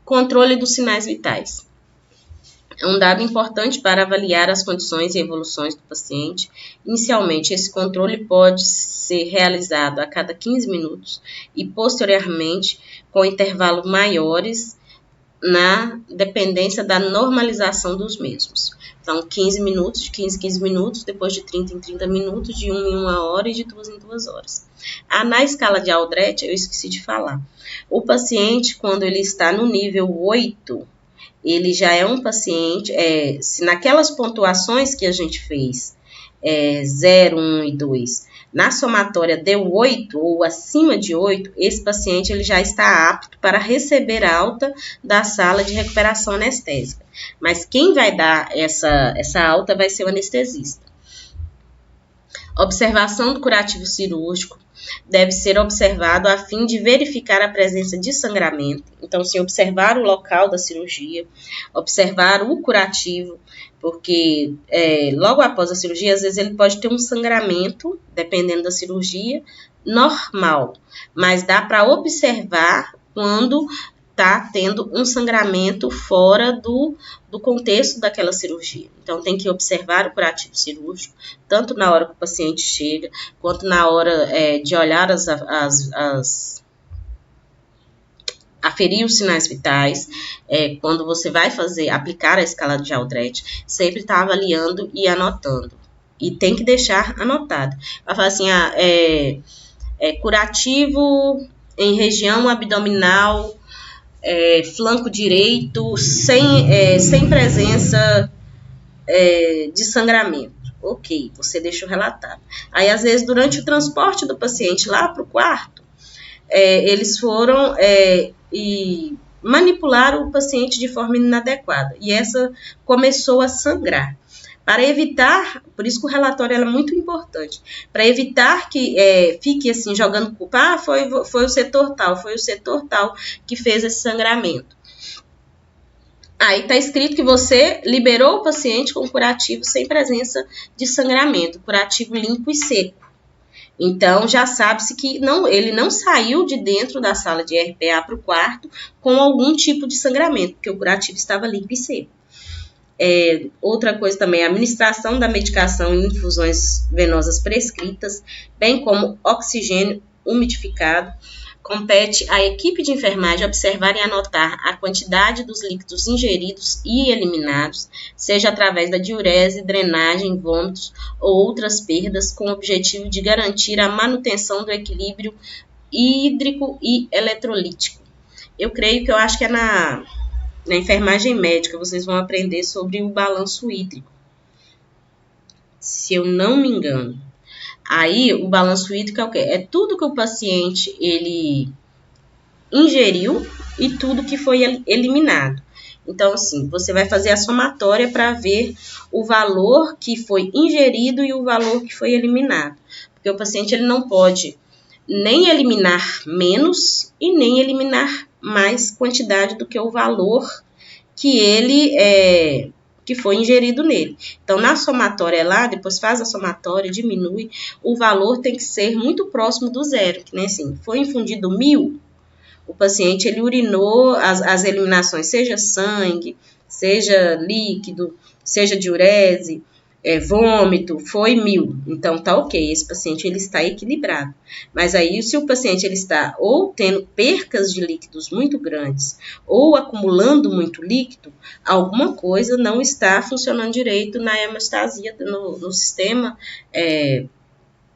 Controle dos sinais vitais. É um dado importante para avaliar as condições e evoluções do paciente. Inicialmente, esse controle pode ser realizado a cada 15 minutos e, posteriormente, com intervalos maiores na dependência da normalização dos mesmos. Então, 15 minutos, de 15 em 15 minutos, depois de 30 em 30 minutos, de 1 em 1 hora e de 2 em 2 horas. Na escala de Aldrich, eu esqueci de falar, o paciente, quando ele está no nível 8, ele já é um paciente, se naquelas pontuações que a gente fez, 0, 1 e 2, na somatória deu 8 ou acima de 8, esse paciente ele já está apto para receber alta da sala de recuperação anestésica. Mas quem vai dar essa alta vai ser o anestesista. Observação do curativo cirúrgico deve ser observado a fim de verificar a presença de sangramento. Então, se observar o local da cirurgia, observar o curativo, porque logo após a cirurgia, às vezes ele pode ter um sangramento, dependendo da cirurgia, normal, mas dá para observar quando está tendo um sangramento fora do contexto daquela cirurgia. Então, tem que observar o curativo cirúrgico, tanto na hora que o paciente chega, quanto na hora de olhar aferir os sinais vitais. Quando você vai aplicar a escala de Aldrich, sempre está avaliando e anotando. E tem que deixar anotado. Vai falar assim, curativo em região abdominal, flanco direito, sem presença de sangramento. Ok, você deixa o relatado. Aí, às vezes, durante o transporte do paciente lá para o quarto, eles foram e manipularam o paciente de forma inadequada. E essa começou a sangrar. Para evitar, por isso que o relatório é muito importante, para evitar que fique assim, jogando culpa, foi o setor tal que fez esse sangramento. Aí está escrito que você liberou o paciente com curativo sem presença de sangramento, curativo limpo e seco. Então, já sabe-se que ele não saiu de dentro da sala de RPA para o quarto com algum tipo de sangramento, porque o curativo estava limpo e seco. Outra coisa também, a administração da medicação em infusões venosas prescritas, bem como oxigênio umidificado. Compete à equipe de enfermagem observar e anotar a quantidade dos líquidos ingeridos e eliminados, seja através da diurese, drenagem, vômitos ou outras perdas, com o objetivo de garantir a manutenção do equilíbrio hídrico e eletrolítico. Eu acho que é na enfermagem médica, vocês vão aprender sobre o balanço hídrico, se eu não me engano. Aí, o balanço hídrico é o quê? É tudo que o paciente ele ingeriu e tudo que foi eliminado. Então, assim, você vai fazer a somatória para ver o valor que foi ingerido e o valor que foi eliminado. Porque o paciente ele não pode nem eliminar menos e nem eliminar mais quantidade do que o valor que ele que foi ingerido nele. Então, na somatória lá, depois faz a somatória, diminui, o valor tem que ser muito próximo do zero, que nem assim, foi infundido 1000, o paciente ele urinou as eliminações, seja sangue, seja líquido, seja diurese, vômito, foi 1000. Então, tá ok, esse paciente ele está equilibrado. Mas aí, se o paciente ele está ou tendo percas de líquidos muito grandes, ou acumulando muito líquido, alguma coisa não está funcionando direito na hemostasia, no sistema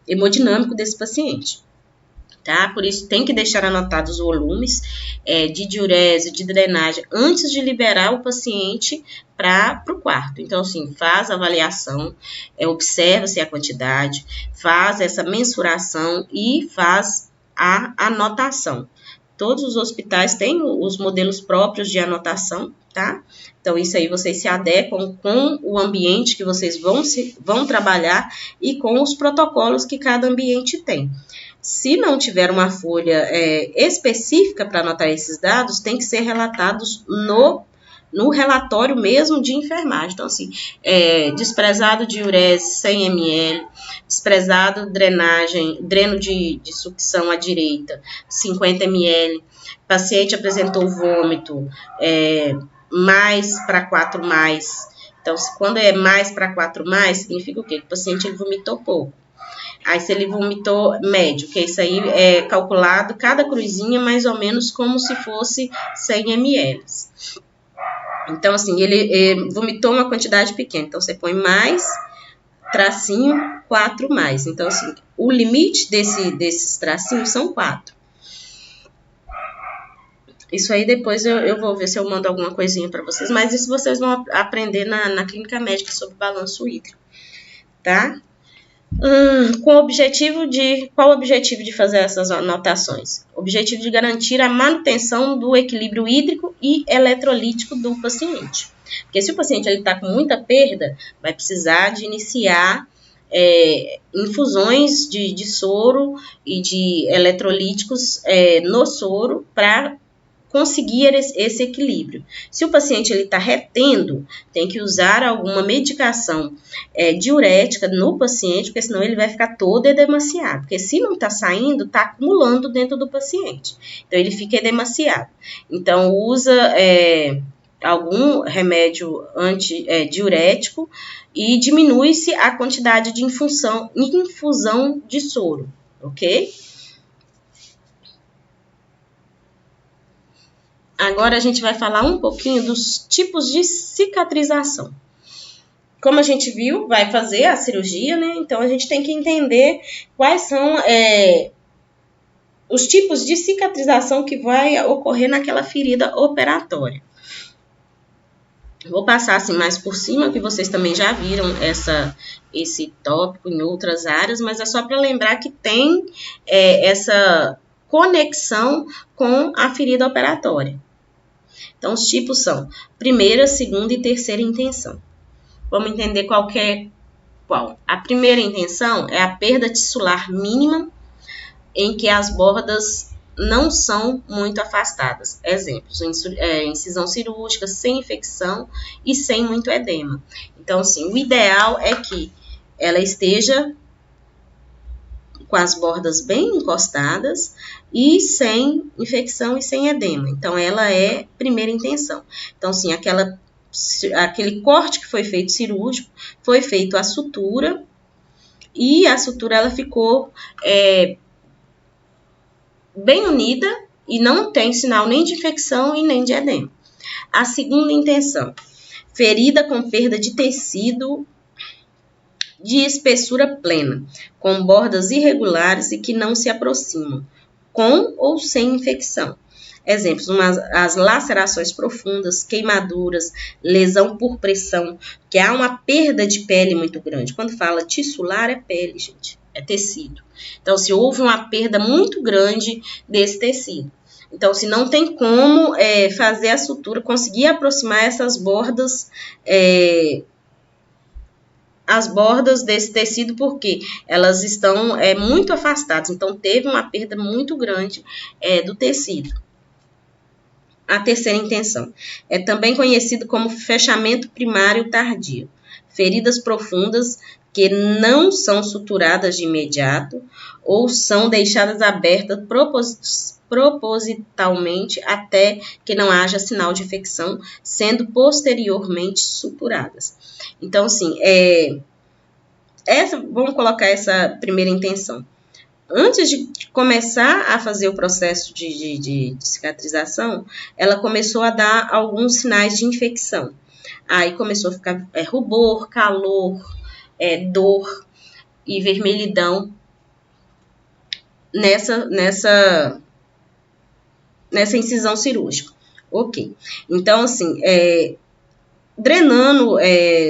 hemodinâmico desse paciente. Tá? Por isso, tem que deixar anotados os volumes de diurese, de drenagem, antes de liberar o paciente para o quarto. Então, assim, faz a avaliação, observa-se a quantidade, faz essa mensuração e faz a anotação. Todos os hospitais têm os modelos próprios de anotação, tá? Então, isso aí vocês se adequam com o ambiente que vocês vão trabalhar e com os protocolos que cada ambiente tem. Se não tiver uma folha específica para anotar esses dados, tem que ser relatados no relatório mesmo de enfermagem. Então, assim, desprezado diurese 100 ml, desprezado dreno de sucção à direita 50 ml, paciente apresentou vômito mais para 4 mais. Então, quando é mais para 4 mais, significa o quê? Que o paciente ele vomitou pouco. Aí, se ele vomitou médio, que isso aí é calculado, cada cruzinha mais ou menos como se fosse 100 ml. Então, assim, ele vomitou uma quantidade pequena. Então, você põe mais, tracinho, 4 mais. Então, assim, o limite desses tracinhos são 4. Isso aí depois eu vou ver se eu mando alguma coisinha para vocês. Mas isso vocês vão aprender na clínica médica sobre balanço hídrico, tá? Qual o objetivo de fazer essas anotações? O objetivo de garantir a manutenção do equilíbrio hídrico e eletrolítico do paciente. Porque se o paciente está com muita perda, vai precisar de iniciar infusões de soro e de eletrolíticos no soro para conseguir esse equilíbrio. Se o paciente está retendo, tem que usar alguma medicação diurética no paciente, porque senão ele vai ficar todo edemaciado. Porque se não está saindo, está acumulando dentro do paciente. Então, ele fica edemaciado. Então, usa algum remédio diurético e diminui-se a quantidade de infusão de soro, ok? Agora a gente vai falar um pouquinho dos tipos de cicatrização. Como a gente viu, vai fazer a cirurgia, né? Então a gente tem que entender quais são os tipos de cicatrização que vai ocorrer naquela ferida operatória. Vou passar assim mais por cima, que vocês também já viram esse tópico em outras áreas, mas é só para lembrar que tem essa conexão com a ferida operatória. Então, os tipos são primeira, segunda e terceira intenção. Vamos entender qual. A primeira intenção é a perda tissular mínima, em que as bordas não são muito afastadas. Exemplos, incisão cirúrgica, sem infecção e sem muito edema. Então, assim, o ideal é que ela esteja com as bordas bem encostadas e sem infecção e sem edema. Então, ela é primeira intenção. Então, sim, aquele corte que foi feito cirúrgico, foi feito a sutura, e a sutura ela ficou bem unida e não tem sinal nem de infecção e nem de edema. A segunda intenção, ferida com perda de tecido de espessura plena, com bordas irregulares e que não se aproximam, com ou sem infecção. Exemplos, as lacerações profundas, queimaduras, lesão por pressão, que há uma perda de pele muito grande. Quando fala tissular, é pele, gente, é tecido. Então, se houve uma perda muito grande desse tecido. Então, se não tem como fazer a sutura, conseguir aproximar essas bordas, as bordas desse tecido, porque elas estão muito afastadas. Então, teve uma perda muito grande do tecido. A terceira intenção é também conhecido como fechamento primário tardio. Feridas profundas que não são suturadas de imediato ou são deixadas abertas propositalmente até que não haja sinal de infecção, sendo posteriormente suturadas. Então, assim, vamos colocar essa primeira intenção. Antes de começar a fazer o processo de cicatrização, ela começou a dar alguns sinais de infecção. Aí começou a ficar rubor, calor, dor e vermelhidão nessa incisão cirúrgica. Ok. Então, assim, drenando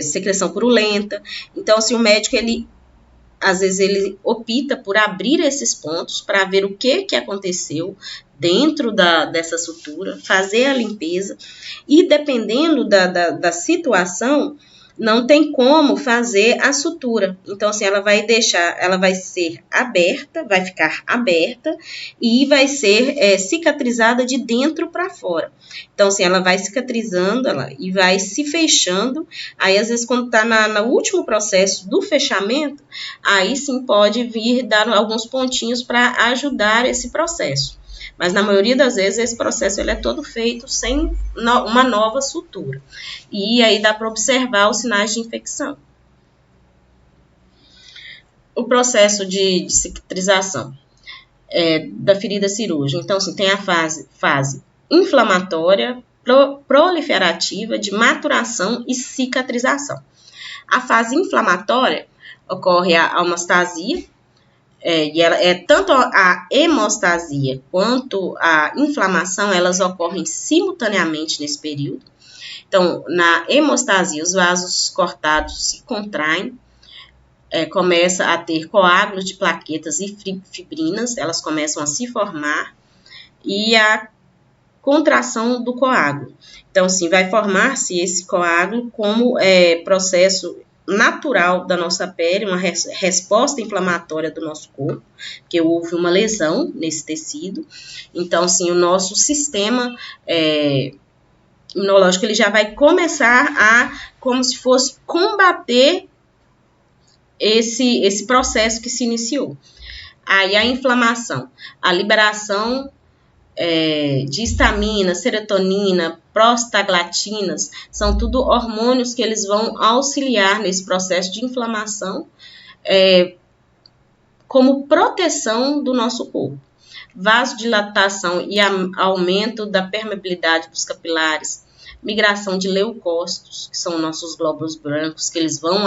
secreção purulenta. Então, assim, o médico, ele às vezes ele opta por abrir esses pontos para ver o que aconteceu dentro dessa sutura, fazer a limpeza e, dependendo da situação, não tem como fazer a sutura. Então, assim, ela vai ser aberta, vai ficar aberta e vai ser cicatrizada de dentro para fora. Então, assim, ela vai cicatrizando e vai se fechando. Aí, às vezes, quando está no último processo do fechamento, aí sim pode vir dar alguns pontinhos para ajudar esse processo. Mas na maioria das vezes esse processo ele é todo feito sem uma nova sutura. E aí dá para observar os sinais de infecção. O processo de cicatrização da ferida cirúrgica. Então, assim, tem a fase inflamatória, proliferativa, de maturação e cicatrização. A fase inflamatória ocorre a hemostasia, e ela tanto a hemostasia quanto a inflamação, elas ocorrem simultaneamente nesse período. Então, na hemostasia, os vasos cortados se contraem, começa a ter coágulos de plaquetas e fibrinas, elas começam a se formar, e a contração do coágulo. Então, assim, vai formar-se esse coágulo como processo natural da nossa pele, uma resposta inflamatória do nosso corpo, porque houve uma lesão nesse tecido. Então, assim, o nosso sistema imunológico ele já vai começar como se fosse combater esse processo que se iniciou. Aí a inflamação, a liberação de histamina, serotonina, prostaglandinas, são tudo hormônios que eles vão auxiliar nesse processo de inflamação como proteção do nosso corpo. Vasodilatação e aumento da permeabilidade dos capilares, migração de leucócitos, que são nossos glóbulos brancos, que eles vão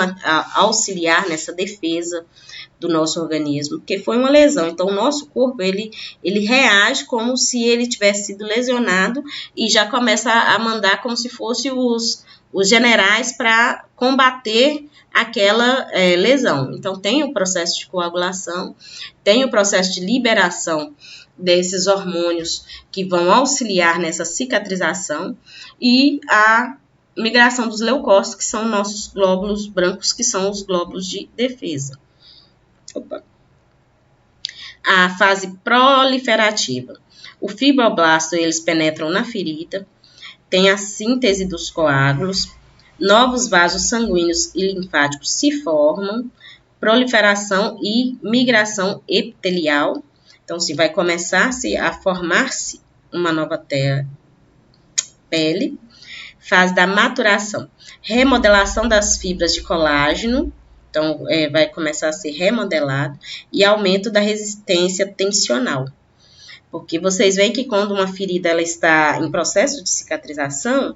auxiliar nessa defesa do nosso organismo, porque foi uma lesão. Então, o nosso corpo, ele reage como se ele tivesse sido lesionado e já começa a mandar como se fosse os generais para combater aquela lesão. Então, tem o processo de coagulação, tem o processo de liberação desses hormônios que vão auxiliar nessa cicatrização e a migração dos leucócitos, que são nossos glóbulos brancos, que são os glóbulos de defesa. A fase proliferativa. O fibroblasto, eles penetram na ferida, tem a síntese dos coágulos, novos vasos sanguíneos e linfáticos se formam, proliferação e migração epitelial. Então, se vai começar a formar-se uma nova pele. Fase da maturação, remodelação das fibras de colágeno. Então, vai começar a ser remodelado e aumento da resistência tensional. Porque vocês veem que quando uma ferida ela está em processo de cicatrização,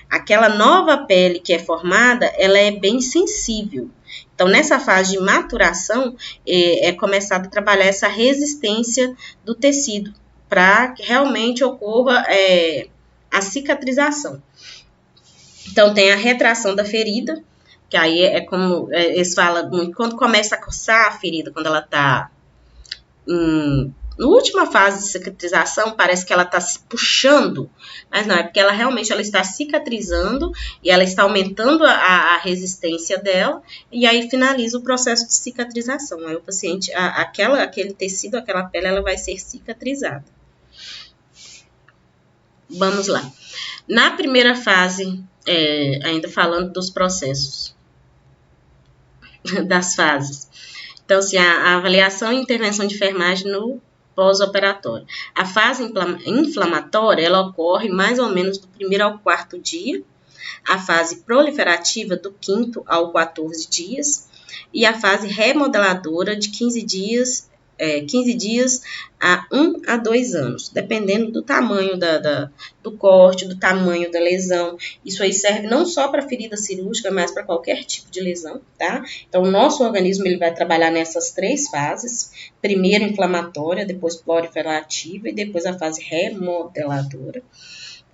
aquela nova pele que é formada, ela é bem sensível. Então, nessa fase de maturação, é começado a trabalhar essa resistência do tecido, para que realmente ocorra a cicatrização. Então, tem a retração da ferida, que aí é como eles falam muito, quando começa a coçar a ferida, quando ela está na última fase de cicatrização, parece que ela está se puxando, mas não, é porque ela realmente está cicatrizando e ela está aumentando a resistência dela, e aí finaliza o processo de cicatrização. Aí o paciente, aquele tecido, aquela pele, ela vai ser cicatrizada. Vamos lá. Na primeira fase, ainda falando dos processos, das fases. Então, assim, a avaliação e intervenção de enfermagem no pós-operatório. A fase inflamatória, ela ocorre mais ou menos do 1º ao 4º dia, a fase proliferativa do 5º ao 14 dias, e a fase remodeladora de 15 dias a 1 a 2 anos, dependendo do tamanho do corte, do tamanho da lesão. Isso aí serve não só para ferida cirúrgica, mas para qualquer tipo de lesão, tá? Então, o nosso organismo ele vai trabalhar nessas 3 fases, primeiro inflamatória, depois proliferativa e depois a fase remodeladora.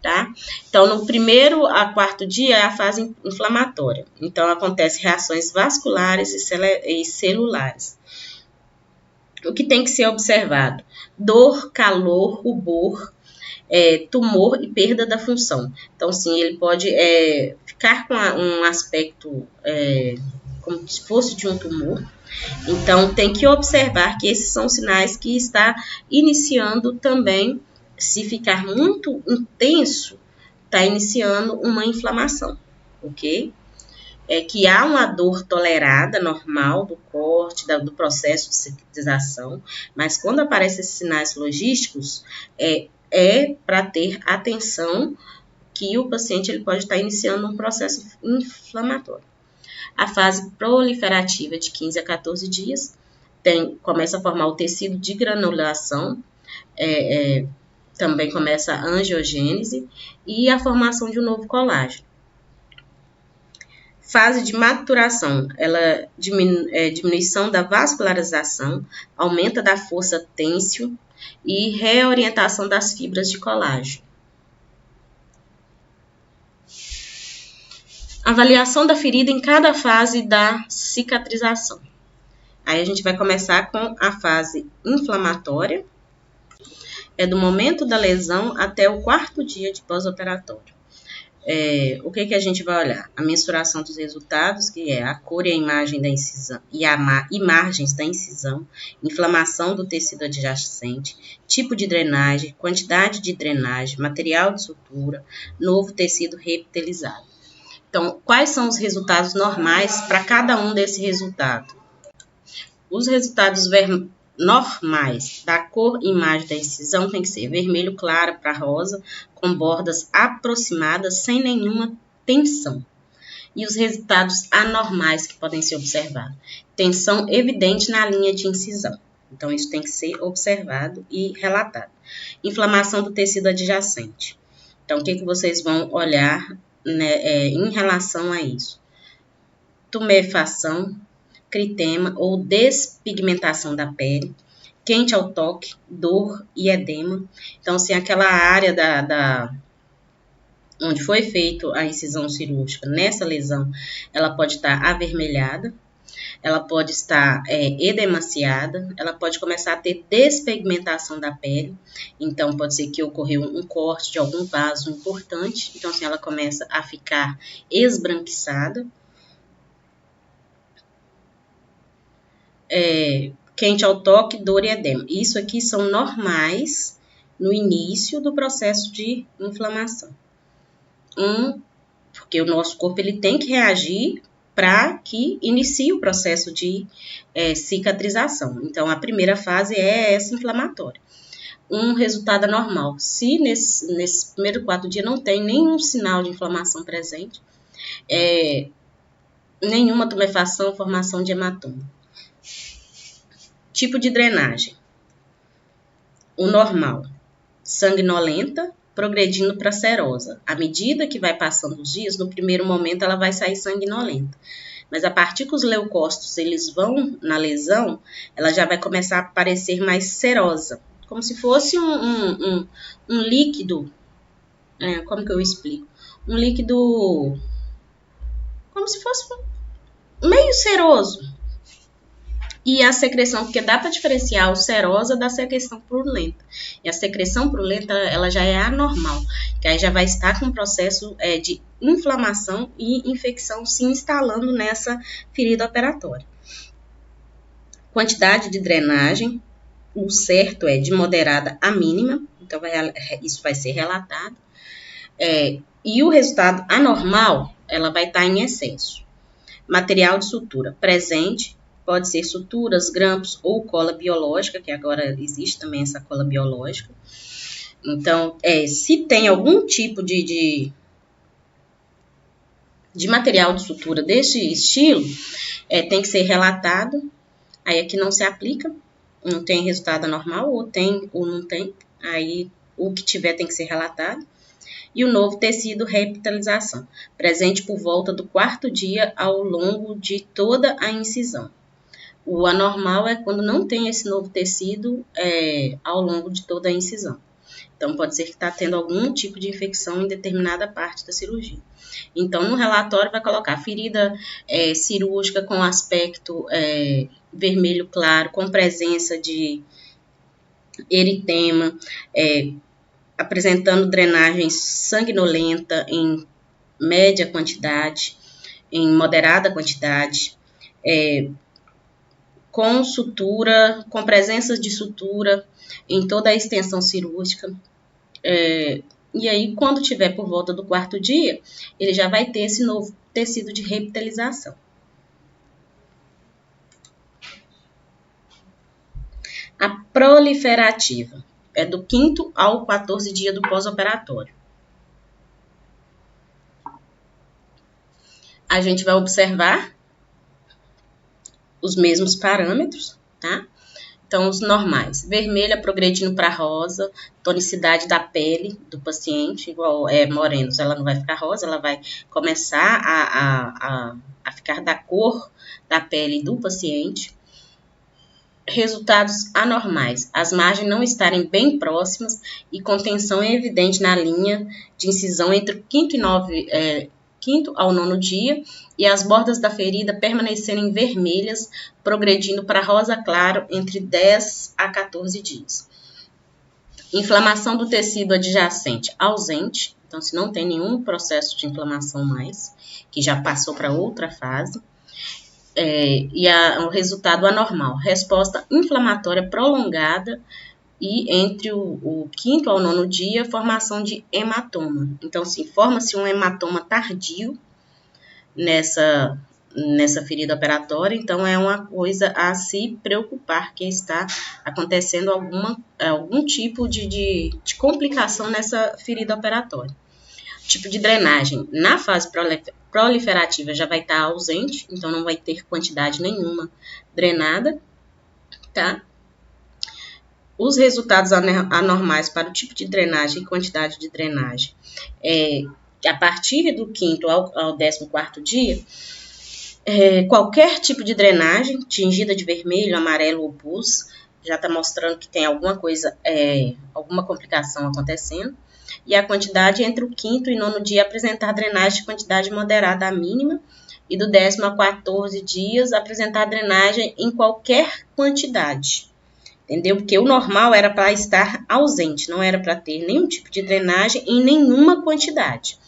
tá? Então, no primeiro a quarto dia é a fase inflamatória. Então, acontecem reações vasculares e celulares. O que tem que ser observado? Dor, calor, rubor, tumor e perda da função. Então, sim, ele pode ficar com um aspecto como se fosse de um tumor. Então, tem que observar que esses são sinais que está iniciando também, se ficar muito intenso, está iniciando uma inflamação, ok? Que há uma dor tolerada, normal, do corte, do processo de cicatrização, mas quando aparecem esses sinais logísticos, é para ter atenção que o paciente ele pode estar iniciando um processo inflamatório. A fase proliferativa de 15 a 14 dias começa a formar o tecido de granulação, também começa a angiogênese e a formação de um novo colágeno. Fase de maturação, ela diminuição da vascularização, aumenta da força têncil e reorientação das fibras de colágeno. Avaliação da ferida em cada fase da cicatrização. Aí a gente vai começar com a fase inflamatória, do momento da lesão até o 4º dia de pós-operatório. O que a gente vai olhar? A mensuração dos resultados, que é a cor e a imagem da incisão e margens da incisão, inflamação do tecido adjacente, tipo de drenagem, quantidade de drenagem, material de sutura, novo tecido reptilizado. Então, quais são os resultados normais para cada um desse resultado? Os resultados normais da cor e imagem da incisão tem que ser vermelho claro para rosa, com bordas aproximadas, sem nenhuma tensão. E os resultados anormais que podem ser observados. Tensão evidente na linha de incisão. Então, isso tem que ser observado e relatado. Inflamação do tecido adjacente. Então, o que vocês vão olhar, né, em relação a isso? Tumefação, critema ou despigmentação da pele, quente ao toque, dor e edema. Então, se aquela área onde foi feita a incisão cirúrgica, nessa lesão, ela pode estar avermelhada, ela pode estar edemaciada, ela pode começar a ter despigmentação da pele, então pode ser que ocorreu um corte de algum vaso importante, então assim, ela começa a ficar esbranquiçada. Quente ao toque, dor e edema. Isso aqui são normais no início do processo de inflamação. Porque o nosso corpo ele tem que reagir para que inicie o processo de cicatrização. Então, a primeira fase é essa inflamatória. Um resultado anormal. Se nesse primeiro 4 dias não tem nenhum sinal de inflamação presente, nenhuma tumefação, formação de hematoma. Tipo de drenagem. O normal, sanguinolenta, progredindo para serosa. À medida que vai passando os dias, no primeiro momento ela vai sair sanguinolenta. Mas a partir que os leucócitos eles vão na lesão, ela já vai começar a aparecer mais serosa. Como se fosse um líquido. Como que eu explico? Um líquido como se fosse meio seroso. E a secreção, porque dá para diferenciar o serosa da secreção purulenta. E a secreção purulenta, ela já é anormal, que aí já vai estar com um processo de inflamação e infecção se instalando nessa ferida operatória. Quantidade de drenagem, o certo é de moderada a mínima, então isso vai ser relatado. E o resultado anormal, ela vai estar em excesso. Material de sutura presente, pode ser suturas, grampos ou cola biológica, que agora existe também essa cola biológica. Então, se tem algum tipo de material de sutura desse estilo, tem que ser relatado. Aí aqui não se aplica, não tem resultado anormal, ou tem ou não tem. Aí o que tiver tem que ser relatado. E o novo tecido reptilização, presente por volta do 4º dia ao longo de toda a incisão. O anormal é quando não tem esse novo tecido ao longo de toda a incisão. Então, pode ser que está tendo algum tipo de infecção em determinada parte da cirurgia. Então, no relatório vai colocar ferida cirúrgica com aspecto vermelho claro, com presença de eritema, apresentando drenagem sanguinolenta em média quantidade, em moderada quantidade, com sutura, com presença de sutura em toda a extensão cirúrgica. E aí, quando tiver por volta do 4º dia, ele já vai ter esse novo tecido de revitalização. A proliferativa é do 5º ao 14º dia do pós-operatório. A gente vai observar os mesmos parâmetros, tá? Então, os normais, vermelha progredindo para rosa, tonicidade da pele do paciente, igual morenos, ela não vai ficar rosa, ela vai começar a ficar da cor da pele do paciente. Resultados anormais, as margens não estarem bem próximas e com tensão evidente na linha de incisão entre o 5º ao 9º dia, e as bordas da ferida permanecerem vermelhas, progredindo para rosa claro entre 10 a 14 dias. Inflamação do tecido adjacente ausente, então se não tem nenhum processo de inflamação mais, que já passou para outra fase. O resultado anormal, resposta inflamatória prolongada, e entre o 5º ao 9º dia, formação de hematoma. Então, sim, forma-se um hematoma tardio nessa ferida operatória, então é uma coisa a se preocupar, que está acontecendo algum tipo de complicação nessa ferida operatória. Tipo de drenagem, na fase proliferativa já vai estar ausente, então não vai ter quantidade nenhuma drenada, tá? Os resultados anormais para o tipo de drenagem e quantidade de drenagem, a partir do 5º ao 14º dia, qualquer tipo de drenagem tingida de vermelho, amarelo ou pus, já está mostrando que tem alguma coisa, alguma complicação acontecendo. E a quantidade entre o 5º e 9º dia apresentar drenagem de quantidade moderada à mínima, e do 10º a 14 dias apresentar drenagem em qualquer quantidade. Entendeu? Porque o normal era para estar ausente, não era para ter nenhum tipo de drenagem em nenhuma quantidade.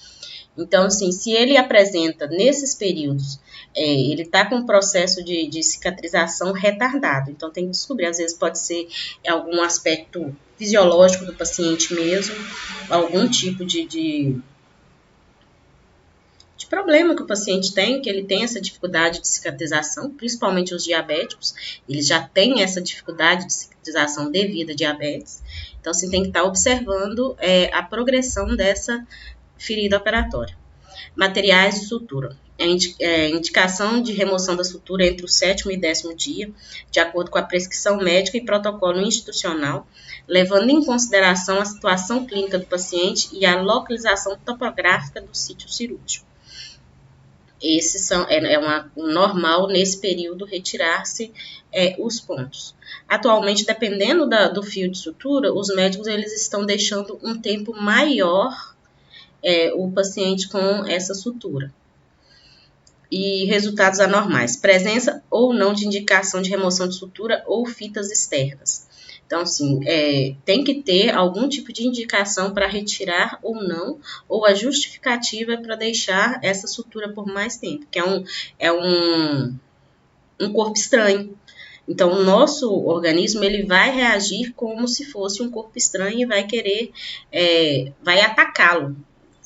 Então, assim, se ele apresenta nesses períodos, ele está com um processo de cicatrização retardado. Então, tem que descobrir, às vezes pode ser algum aspecto fisiológico do paciente mesmo, algum tipo de problema que o paciente tem, que ele tem essa dificuldade de cicatrização, principalmente os diabéticos, eles já têm essa dificuldade de cicatrização devido a diabetes. Então, assim, tem que estar observando a progressão dessa ferida operatória. Materiais de sutura. Indicação de remoção da sutura entre o 7º e 10º dia, de acordo com a prescrição médica e protocolo institucional, levando em consideração a situação clínica do paciente e a localização topográfica do sítio cirúrgico. Esses um normal nesse período retirar-se os pontos. Atualmente, dependendo do fio de sutura, os médicos eles estão deixando um tempo maior o paciente com essa sutura. E resultados anormais, presença ou não de indicação de remoção de sutura ou fitas externas. Então, assim, tem que ter algum tipo de indicação para retirar ou não, ou a justificativa para deixar essa sutura por mais tempo, que é um corpo estranho. Então, o nosso organismo ele vai reagir como se fosse um corpo estranho e vai querer, vai atacá-lo,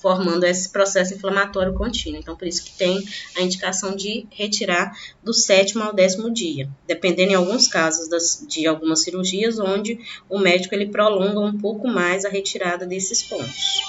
formando esse processo inflamatório contínuo. Então, por isso que tem a indicação de retirar do 7º ao 10º dia, dependendo em alguns casos de algumas cirurgias, onde o médico ele prolonga um pouco mais a retirada desses pontos.